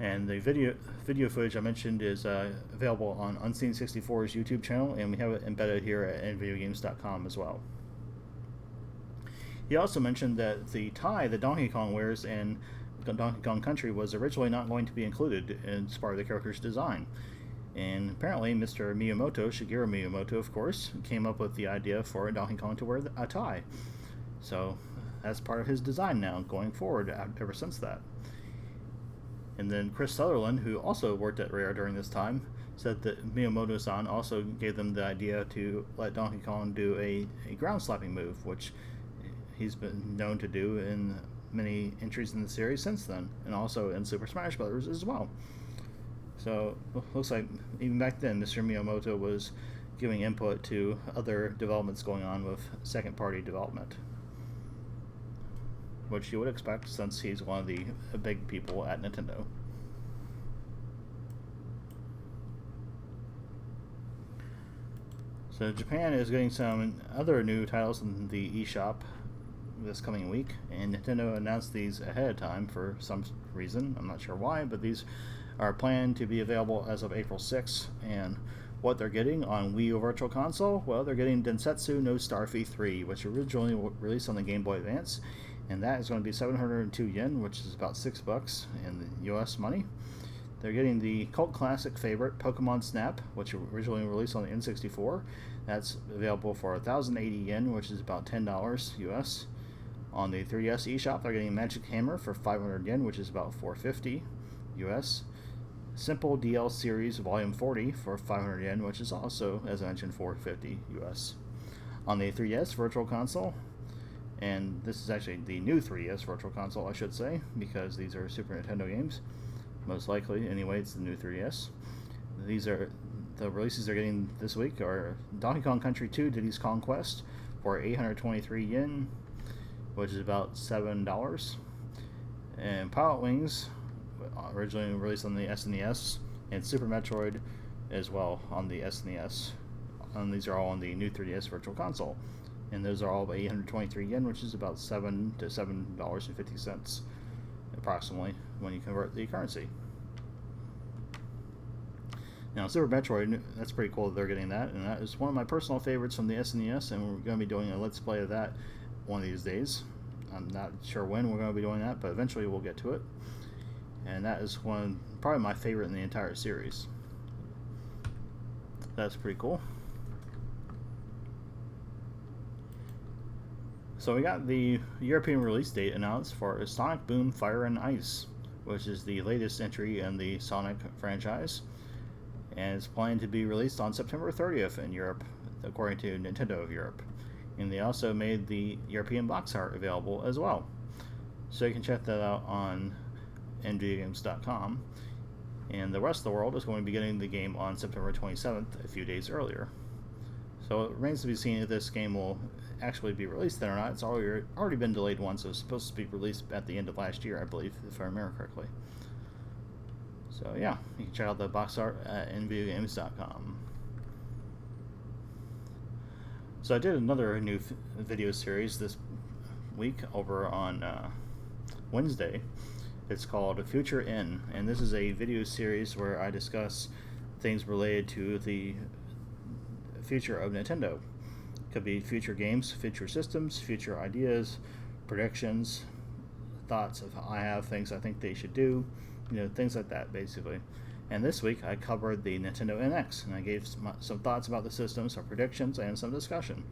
A: And the video footage I mentioned is available on Unseen64's YouTube channel, and we have it embedded here at nvideogames.com as well. He also mentioned that the tie that Donkey Kong wears in Donkey Kong Country was originally not going to be included as part of the character's design. And apparently Mr. Miyamoto, Shigeru Miyamoto of course, came up with the idea for Donkey Kong to wear a tie. So that's part of his design now, going forward ever since that. And then Chris Sutherland, who also worked at Rare during this time, said that Miyamoto-san also gave them the idea to let Donkey Kong do a ground slapping move, which he's been known to do in many entries in the series since then, and also in Super Smash Bros. As well. So looks like even back then Mr. Miyamoto was giving input to other developments going on with second-party development, which you would expect since he's one of the big people at Nintendo. So Japan is getting some other new titles in the eShop this coming week, and Nintendo announced these ahead of time for some reason. I'm not sure why, but these are planned to be available as of April 6th. And what they're getting on Wii U Virtual Console, well, they're getting Densetsu no Starfy 3, which originally released on the Game Boy Advance, and that is going to be 702 yen, which is about $6 in the US money. They're getting the cult classic favorite Pokemon Snap, which originally released on the N64. That's available for 1,080 yen, which is about $10 US. On the 3DS eShop, they're getting Magic Hammer for 500 yen, which is about $450 US. Simple DL Series Volume 40 for 500 yen, which is also, as I mentioned, $450 US. On the 3DS Virtual Console, and this is actually the new 3DS Virtual Console, I should say, because these are Super Nintendo games. Most likely, anyway, it's the new 3DS. These are the releases they're getting this week are Donkey Kong Country 2 Diddy's Conquest for 823 yen, which is about $7. And Pilot Wings, originally released on the SNES, and Super Metroid as well on the SNES. And these are all on the new 3DS Virtual Console. And those are all 823 yen, which is about $7 to $7.50 approximately when you convert the currency. Now, Super Metroid, that's pretty cool that they're getting that, and that is one of my personal favorites from the SNES, and we're going to be doing a Let's Play of that one of these days. I'm not sure when we're going to be doing that, but eventually we'll get to it. And that is probably my favorite in the entire series. That's pretty cool. So we got the European release date announced for Sonic Boom Fire and Ice, which is the latest entry in the Sonic franchise, and it's planned to be released on September 30th in Europe, according to Nintendo of Europe. And they also made the European box art available as well, so you can check that out on nvideogames.com. And the rest of the world is going to be getting the game on September 27th, a few days earlier. So it remains to be seen if this game will actually be released then or not. It's already been delayed once. It was supposed to be released at the end of last year, I believe, if I remember correctly. So yeah, you can check out the box art at nvideogames.com. So I did another new video series this week over on Wednesday. It's called Future In, and this is a video series where I discuss things related to the future of Nintendo. Could be future games, future systems, future ideas, predictions, thoughts of I have, things I think they should do, things like that basically. And this week I covered the Nintendo NX, and I gave some thoughts about the system, some predictions, and some discussion.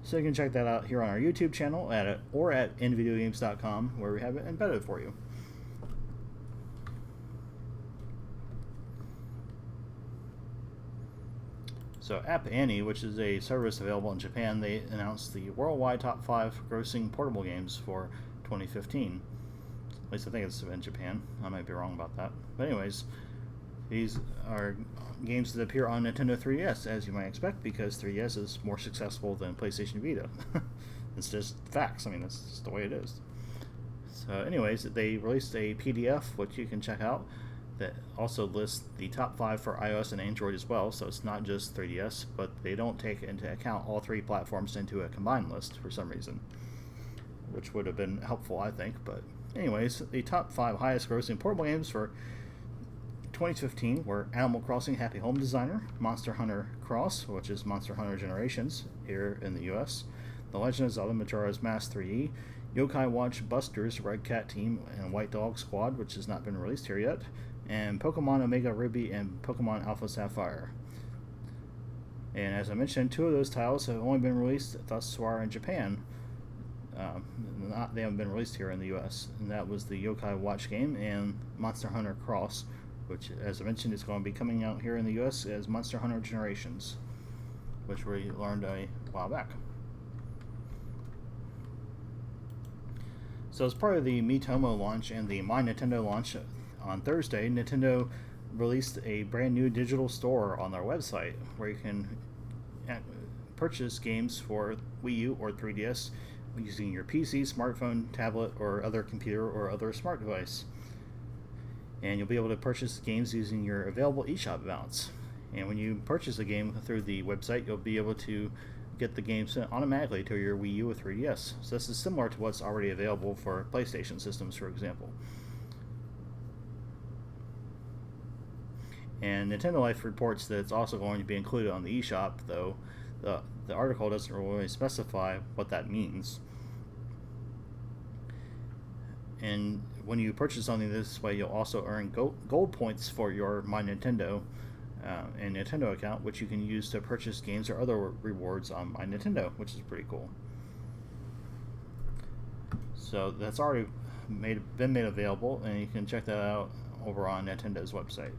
A: So you can check that out here on our YouTube channel or at nvideogames.com, where we have it embedded for you. So App Annie, which is a service available in Japan, they announced the worldwide top 5 grossing portable games for 2015. At least I think it's in Japan. I might be wrong about that. But anyways, these are games that appear on Nintendo 3DS, as you might expect, because 3DS is more successful than PlayStation Vita. It's just facts. I mean, that's just the way it is. So anyways, they released a PDF, which you can check out, that also lists the top 5 for iOS and Android as well. So it's not just 3DS, but they don't take into account all 3 platforms into a combined list for some reason, which would have been helpful, I think. But anyways, the top 5 highest grossing portable games for 2015 were Animal Crossing Happy Home Designer, Monster Hunter Cross, which is Monster Hunter Generations here in the US, The Legend of Zelda Majora's Mask 3D, Yokai Watch Busters Red Cat Team and White Dog Squad, which has not been released here yet, and Pokemon Omega Ruby and Pokemon Alpha Sapphire. And as I mentioned, 2 of those titles have only been released thus far in Japan. They haven't been released here in the US, and that was the Yokai Watch game and Monster Hunter Cross, which, as I mentioned, is going to be coming out here in the US as Monster Hunter Generations, which we learned a while back. So as part of the Miitomo launch and the My Nintendo launch on Thursday, Nintendo released a brand new digital store on their website where you can purchase games for Wii U or 3DS using your PC, smartphone, tablet, or other computer or other smart device. And you'll be able to purchase games using your available eShop accounts. And when you purchase a game through the website, you'll be able to get the game sent automatically to your Wii U or 3DS. So this is similar to what's already available for PlayStation systems, for example. And Nintendo Life reports that it's also going to be included on the eShop, though the article doesn't really specify what that means. And when you purchase something this way, you'll also earn gold points for your My Nintendo and Nintendo account, which you can use to purchase games or other rewards on My Nintendo, which is pretty cool. So that's already been made available, and you can check that out over on Nintendo's website.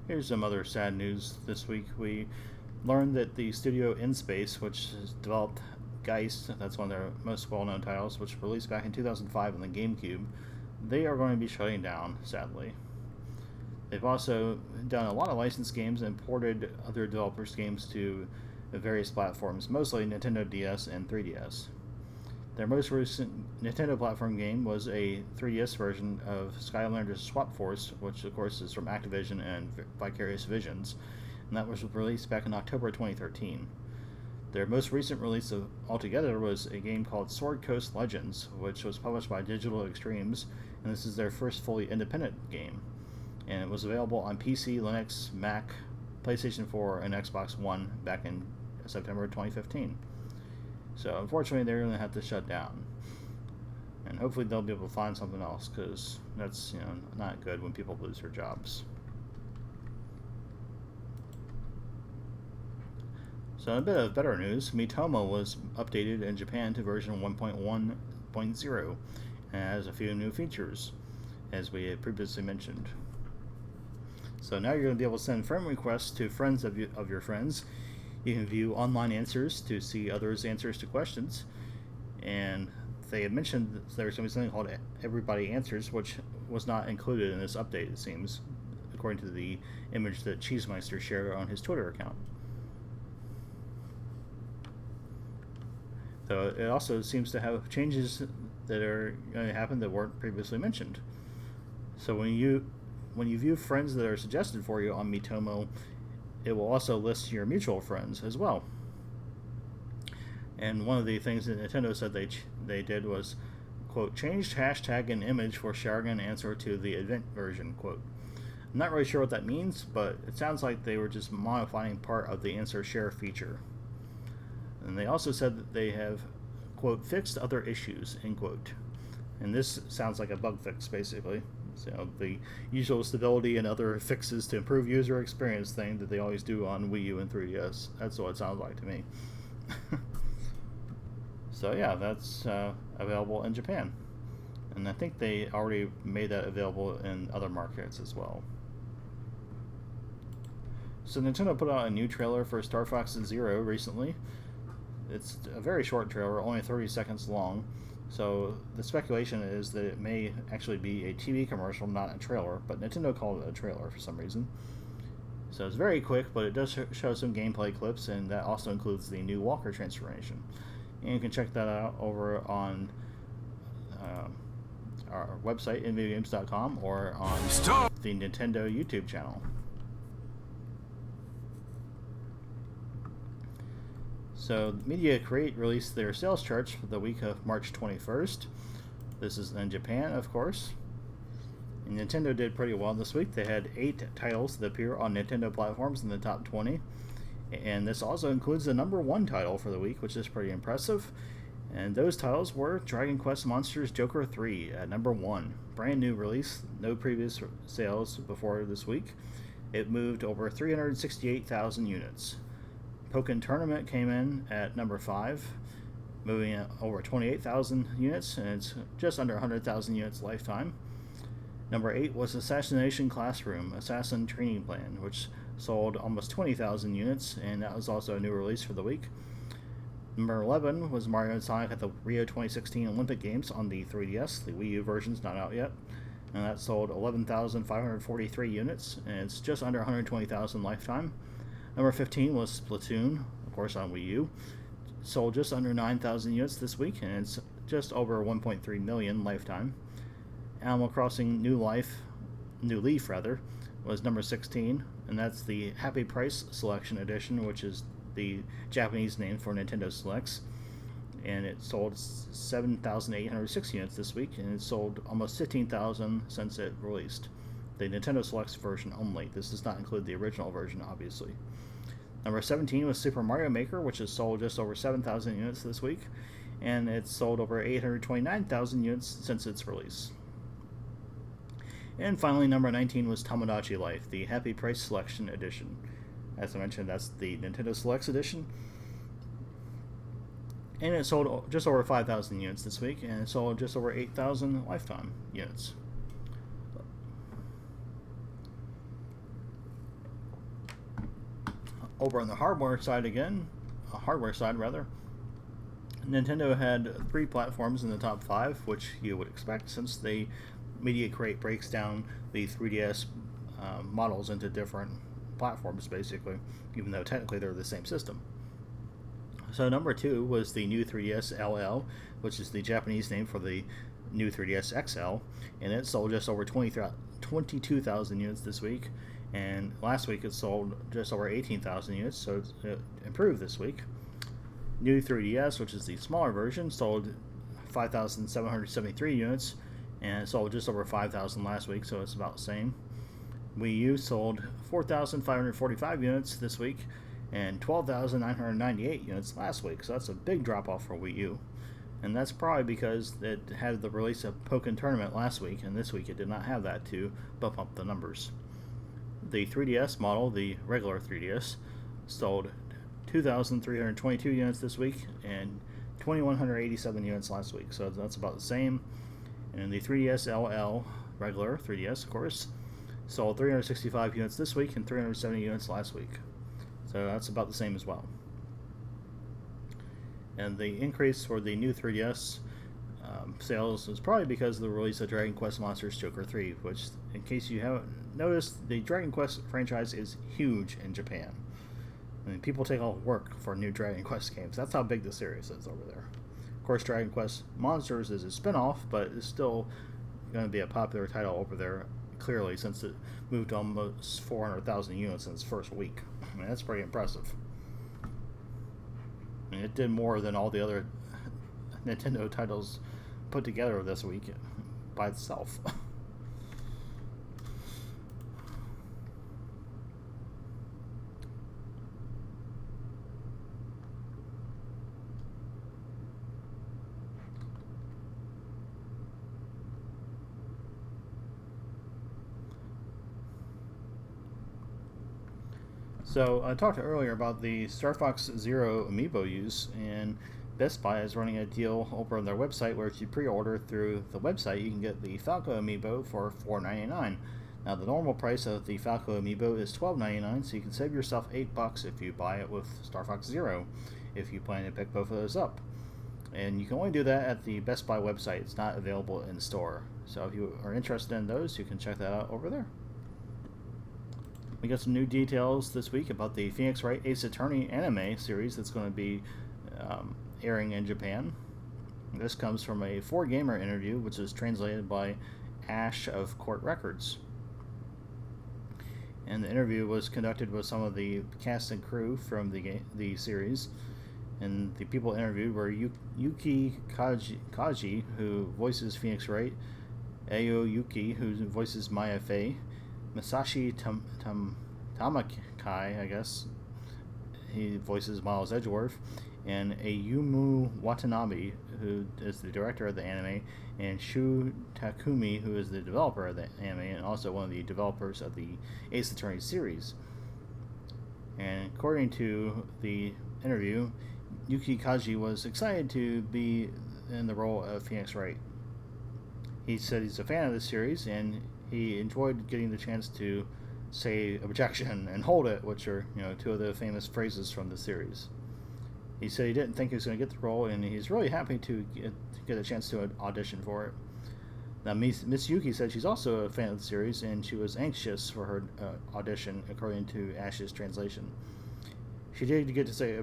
A: Here's some other sad news this week. We learned that the studio InSpace, which has developed Geist, that's one of their most well-known titles, which released back in 2005 on the GameCube, they are going to be shutting down, sadly. They've also done a lot of licensed games and ported other developers' games to various platforms, mostly Nintendo DS and 3DS. Their most recent Nintendo platform game was a 3DS version of Skylanders Swap Force, which of course is from Activision and Vicarious Visions, and that was released back in October 2013. Their most recent release altogether was a game called Sword Coast Legends, which was published by Digital Extremes, and this is their first fully independent game. And it was available on PC, Linux, Mac, PlayStation 4, and Xbox One back in September 2015. So unfortunately, they're going to have to shut down. And hopefully they'll be able to find something else, because that's not good when people lose their jobs. So a bit of better news, Miitomo was updated in Japan to version 1.1.0 and has a few new features, as we had previously mentioned. So now you're going to be able to send friend requests to friends of your friends. You can view online answers to see others' answers to questions. And they had mentioned that there's going to be something called Everybody Answers, which was not included in this update, it seems, according to the image that Cheesemeister shared on his Twitter account. So it also seems to have changes that are going to happen that weren't previously mentioned. So when you view friends that are suggested for you on Miitomo, it will also list your mutual friends as well. And one of the things that Nintendo said they did was, quote, changed hashtag and image for sharing an answer to the event version, quote. I'm not really sure what that means, but it sounds like they were just modifying part of the answer share feature. And they also said that they have, quote, fixed other issues, end quote. And this sounds like a bug fix, basically. So the usual stability and other fixes to improve user experience thing that they always do on Wii U and 3DS. That's what it sounds like to me. So yeah, that's available in Japan. And I think they already made that available in other markets as well. So Nintendo put out a new trailer for Star Fox Zero recently. It's a very short trailer, only 30 seconds long. So the speculation is that it may actually be a TV commercial, not a trailer, but Nintendo called it a trailer for some reason. So it's very quick, but it does show some gameplay clips, and that also includes the new Walker transformation. And you can check that out over on our website, nvgames.com, or on the Nintendo YouTube channel. So Media Create released their sales charts for the week of March 21st. This is in Japan, of course. And Nintendo did pretty well this week. They had 8 titles that appear on Nintendo platforms in the top 20. And this also includes the number 1 title for the week, which is pretty impressive. And those titles were Dragon Quest Monsters Joker 3 at number 1. Brand new release, no previous sales before this week. It moved over 368,000 units. Pokken Tournament came in at number 5, moving over 28,000 units, and it's just under 100,000 units lifetime. Number 8 was Assassination Classroom, Assassin Training Plan, which sold almost 20,000 units, and that was also a new release for the week. Number 11 was Mario and Sonic at the Rio 2016 Olympic Games on the 3DS. The Wii U version's not out yet, and that sold 11,543 units, and it's just under 120,000 lifetime. Number 15 was Splatoon, of course on Wii U. Sold just under 9,000 units this week, and it's just over 1.3 million lifetime. Animal Crossing New Leaf was number 16, and that's the Happy Price Selection Edition, which is the Japanese name for Nintendo Selects. And it sold 7,806 units this week, and it sold almost 15,000 since it released. The Nintendo Selects version only. This does not include the original version, obviously. Number 17 was Super Mario Maker, which has sold just over 7,000 units this week, and it's sold over 829,000 units since its release. And finally, number 19 was Tomodachi Life, the Happy Price Selection Edition. As I mentioned, that's the Nintendo Selects Edition. And it sold just over 5,000 units this week, and it sold just over 8,000 lifetime units. Over on the hardware side, Nintendo had 3 platforms in the top 5, which you would expect since the Media Create breaks down the 3DS models into different platforms, basically, even though technically they're the same system. So number 2 was the new 3DS LL, which is the Japanese name for the new 3DS XL, and it sold just over 22,000 units this week. And last week it sold just over 18,000 units, so it improved this week. New 3DS, which is the smaller version, sold 5,773 units, and it sold just over 5,000 last week, so it's about the same. Wii U sold 4,545 units this week, and 12,998 units last week, so that's a big drop off for Wii U. And that's probably because it had the release of Pokken Tournament last week, and this week it did not have that to bump up the numbers. The 3DS model, the regular 3DS, sold 2,322 units this week and 2,187 units last week, so that's about the same. And the 3DS LL, regular 3DS, of course, sold 365 units this week and 370 units last week, so that's about the same as well. And the increase for the new 3DS sales is probably because of the release of Dragon Quest Monsters Joker 3, which, in case you haven't noticed, the Dragon Quest franchise is huge in Japan. I mean, people take all the work for new Dragon Quest games. That's how big the series is over there. Of course, Dragon Quest Monsters is a spin-off, but it's still going to be a popular title over there, clearly, since it moved almost 400,000 units in its first week. I mean, that's pretty impressive. I mean, it did more than all the other Nintendo titles put together this week by itself. So I talked earlier about the Star Fox Zero amiibo use, and Best Buy is running a deal over on their website where if you pre-order through the website, you can get the Falco amiibo for $4.99. Now, the normal price of the Falco amiibo is $12.99, so you can save yourself $8 if you buy it with Star Fox Zero, if you plan to pick both of those up. And you can only do that at the Best Buy website. It's not available in store. So if you are interested in those, you can check that out over there. We got some new details this week about the Phoenix Wright Ace Attorney anime series that's going to be airing in Japan. This comes from a 4Gamer interview, which is translated by Ash of Court Records. And the interview was conducted with some of the cast and crew from the series. And the people interviewed were Yuki Kaji, who voices Phoenix Wright, Ayo Yuki, who voices Maya Fey, Masashi Tamakai, I guess, he voices Miles Edgeworth, and Ayumu Watanabe, who is the director of the anime, and Shu Takumi, who is the developer of the anime and also one of the developers of the Ace Attorney series. And according to the interview, Yuki Kaji was excited to be in the role of Phoenix Wright. He said he's a fan of the series and he enjoyed getting the chance to say objection and hold it, which are, two of the famous phrases from the series. He said he didn't think he was going to get the role, and he's really happy to get a chance to audition for it. Now, Miss Yuki said she's also a fan of the series, and she was anxious for her audition, according to Ash's translation. She did get to say,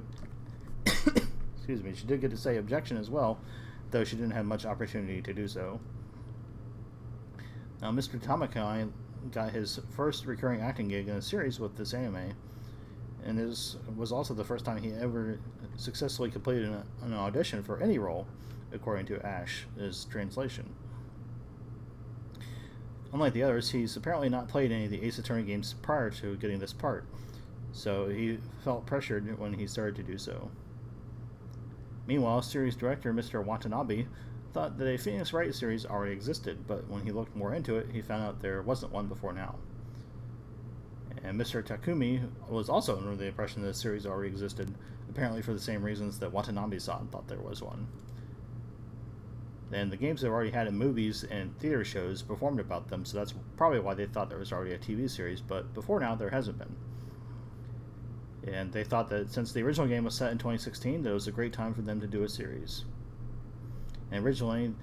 A: excuse me, she did get to say objection as well, though she didn't have much opportunity to do so. Now, Mr. Tamakai got his first recurring acting gig in a series with this anime, and this was also the first time he ever successfully completed an audition for any role, according to Ash's translation. Unlike the others, he's apparently not played any of the Ace Attorney games prior to getting this part, so he felt pressured when he started to do so. Meanwhile, series director Mr. Watanabe thought that a Phoenix Wright series already existed, but when he looked more into it, he found out there wasn't one before now. And Mr. Takumi was also under the impression that the series already existed, apparently for the same reasons that Watanabe-san thought there was one. And the games have already had in movies and theater shows performed about them, so that's probably why they thought there was already a TV series, but before now there hasn't been. And they thought that since the original game was set in 2016, that it was a great time for them to do a series. And originally,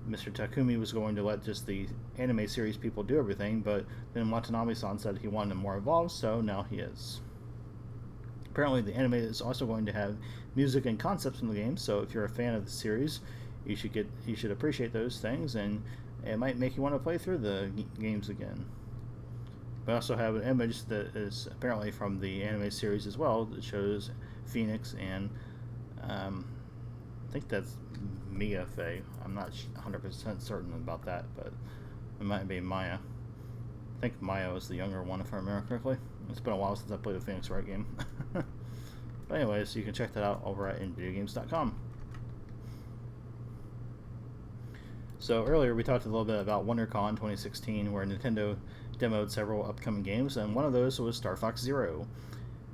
A: Mr. Takumi was going to let just the anime series people do everything, but then Watanabe-san said he wanted them more involved, so now he is. Apparently, the anime is also going to have music and concepts in the game, so if you're a fan of the series, you should appreciate those things, and it might make you want to play through the games again. We also have an image that is apparently from the anime series as well that shows Phoenix and I think that's Mia Fey. I'm not 100% certain about that, but it might be Maya. I think Maya was the younger one, if I remember correctly. It's been a while since I played a Phoenix Wright game. But anyways, you can check that out over at nvideogames.com. So earlier we talked a little bit about WonderCon 2016, where Nintendo demoed several upcoming games, and one of those was Star Fox Zero.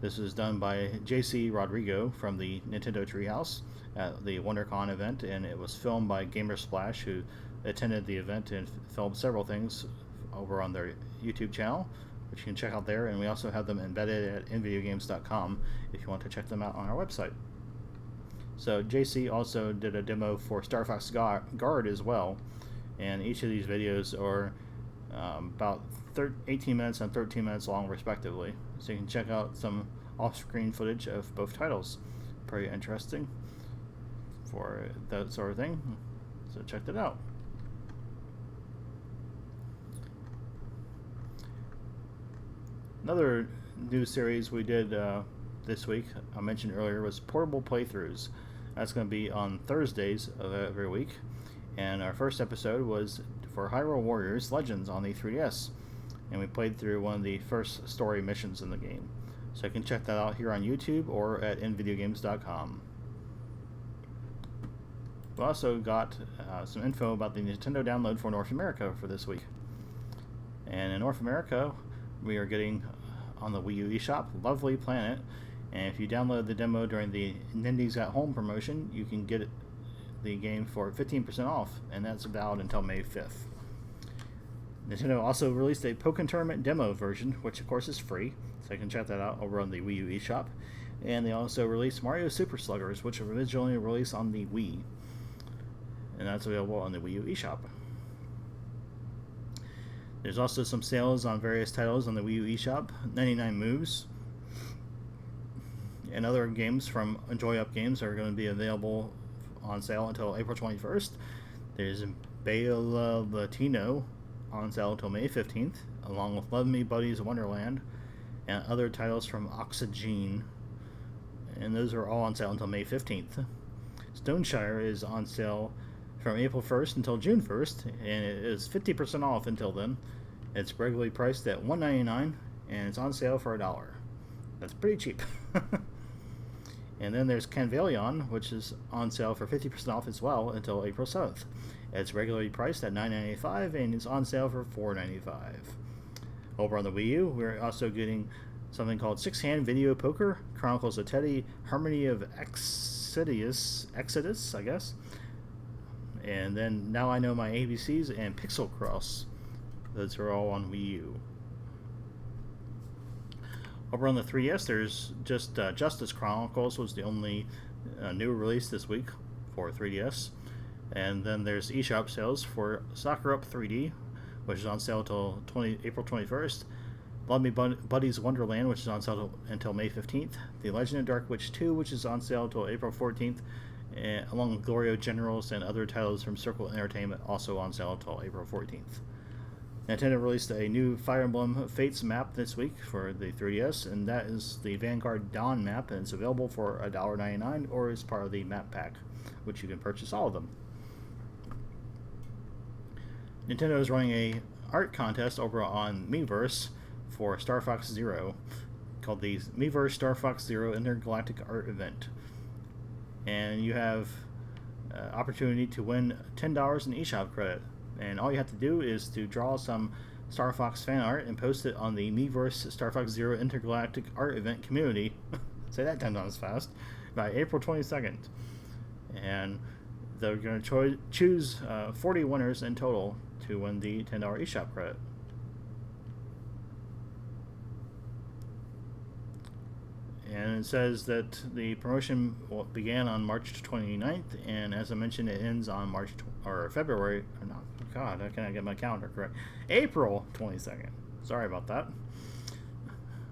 A: This was done by JC Rodrigo from the Nintendo Treehouse at the WonderCon event, and it was filmed by Gamersplash, who attended the event and filmed several things over on their YouTube channel, which you can check out there, and we also have them embedded at nvideogames.com if you want to check them out on our website. So JC also did a demo for Star Fox Guard as well, and each of these videos are about 18 minutes and 13 minutes long respectively, so you can check out some off-screen footage of both titles. Pretty interesting for that sort of thing, so check that out. Another new series we did this week, I mentioned earlier, was Portable Playthroughs. That's going to be on Thursdays of every week, and our first episode was for Hyrule Warriors Legends on the 3DS, and we played through one of the first story missions in the game. So you can check that out here on YouTube or at nvideogames.com. We also got some info about the Nintendo download for North America for this week. And in North America, we are getting on the Wii U eShop Lovely Planet, and if you download the demo during the Nindies at Home promotion, you can get the game for 15% off, and that's valid until May 5th. Nintendo also released a Pokken Tournament demo version, which of course is free, so you can check that out over on the Wii U eShop. And they also released Mario Super Sluggers, which were originally released on the Wii, and that's available on the Wii U eShop. There's also some sales on various titles on the Wii U eShop. 99 Moves and other games from Enjoy Up Games are going to be available on sale until April 21st. There's Bela Latino on sale until May 15th, along with Love Me Buddies Wonderland and other titles from Oxygen, and those are all on sale until May 15th. Stoneshire is on sale from April 1st until June 1st, and it is 50% off until then. It's regularly priced at $1.99, and it's on sale for $1. That's pretty cheap. And then there's Canvalion, which is on sale for 50% off as well until April 7th. It's regularly priced at $9.95, and it's on sale for $4.95. Over on the Wii U, we're also getting something called Six Hand Video Poker, Chronicles of Teddy, Harmony of Exodus, I guess. And then Now I Know My ABCs and Pixel Cross. Those are all on Wii U. Over on the 3DS, there's just Justice Chronicles was the only new release this week for 3DS. And then there's eShop sales for Soccer Up 3D, which is on sale until April 21st. Love Me Buddies Wonderland, which is on sale until May 15th. The Legend of Dark Witch 2, which is on sale until April 14th. Along with Glorio Generals and other titles from Circle Entertainment, also on sale until April 14th. Nintendo released a new Fire Emblem Fates map this week for the 3DS, and that is the Vanguard Dawn map, and it's available for $1.99 or as part of the map pack, which you can purchase all of them. Nintendo is running a art contest over on Miiverse for Star Fox Zero, called the Miiverse Star Fox Zero Intergalactic Art Event. And you have opportunity to win $10 in eShop credit. And all you have to do is to draw some Star Fox fan art and post it on the Miiverse Star Fox Zero Intergalactic Art Event community. Say that 10 times fast. By April 22nd. And they're going to choose 40 winners in total to win the $10 eShop credit. And it says that the promotion began on March 29th, and as I mentioned, it ends on February. Or not, God, I cannot get my calendar correct. April 22nd. Sorry about that.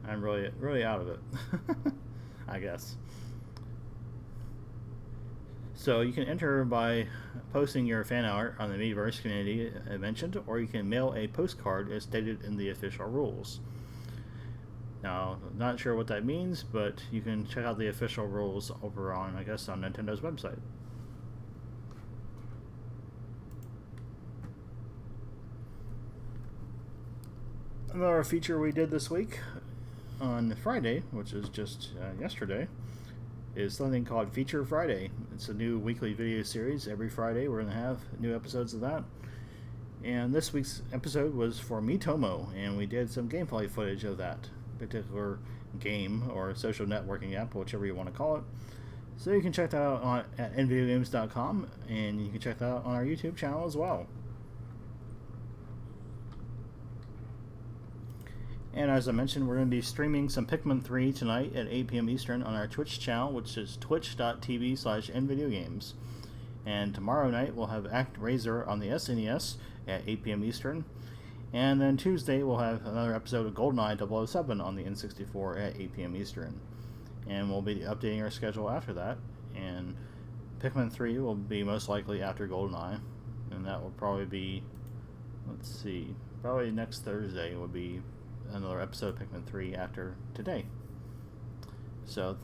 A: I'm really out of it. I guess. So you can enter by posting your fan art on the Miiverse community I mentioned, or you can mail a postcard as stated in the official rules. Now, not sure what that means, but you can check out the official rules over on, I guess, on Nintendo's website. Another feature we did this week on Friday, which is just yesterday, is something called Feature Friday. It's a new weekly video series. Every Friday we're going to have new episodes of that. And this week's episode was for Miitomo, and we did some gameplay footage of that particular game or social networking app, whichever you want to call it. So you can check that out at nvideogames.com, and you can check that out on our YouTube channel as well. And as I mentioned, we're going to be streaming some Pikmin 3 tonight at 8 p.m. Eastern on our Twitch channel, which is twitch.tv/nvideogames. And tomorrow night we'll have ActRaiser on the SNES at 8 p.m. Eastern. And then Tuesday we'll have another episode of GoldenEye 007 on the N64 at 8 p.m. Eastern. And we'll be updating our schedule after that. And Pikmin 3 will be most likely after GoldenEye. And that will probably be, probably next Thursday will be another episode of Pikmin 3 after today. So,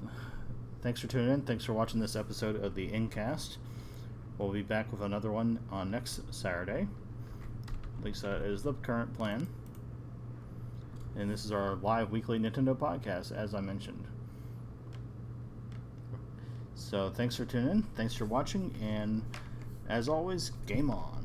A: thanks for tuning in. Thanks for watching this episode of the Incast. We'll be back with another one on next Saturday. At least that is the current plan. And this is our live weekly Nintendo podcast, as I mentioned. So, thanks for tuning in. Thanks for watching. And, as always, game on.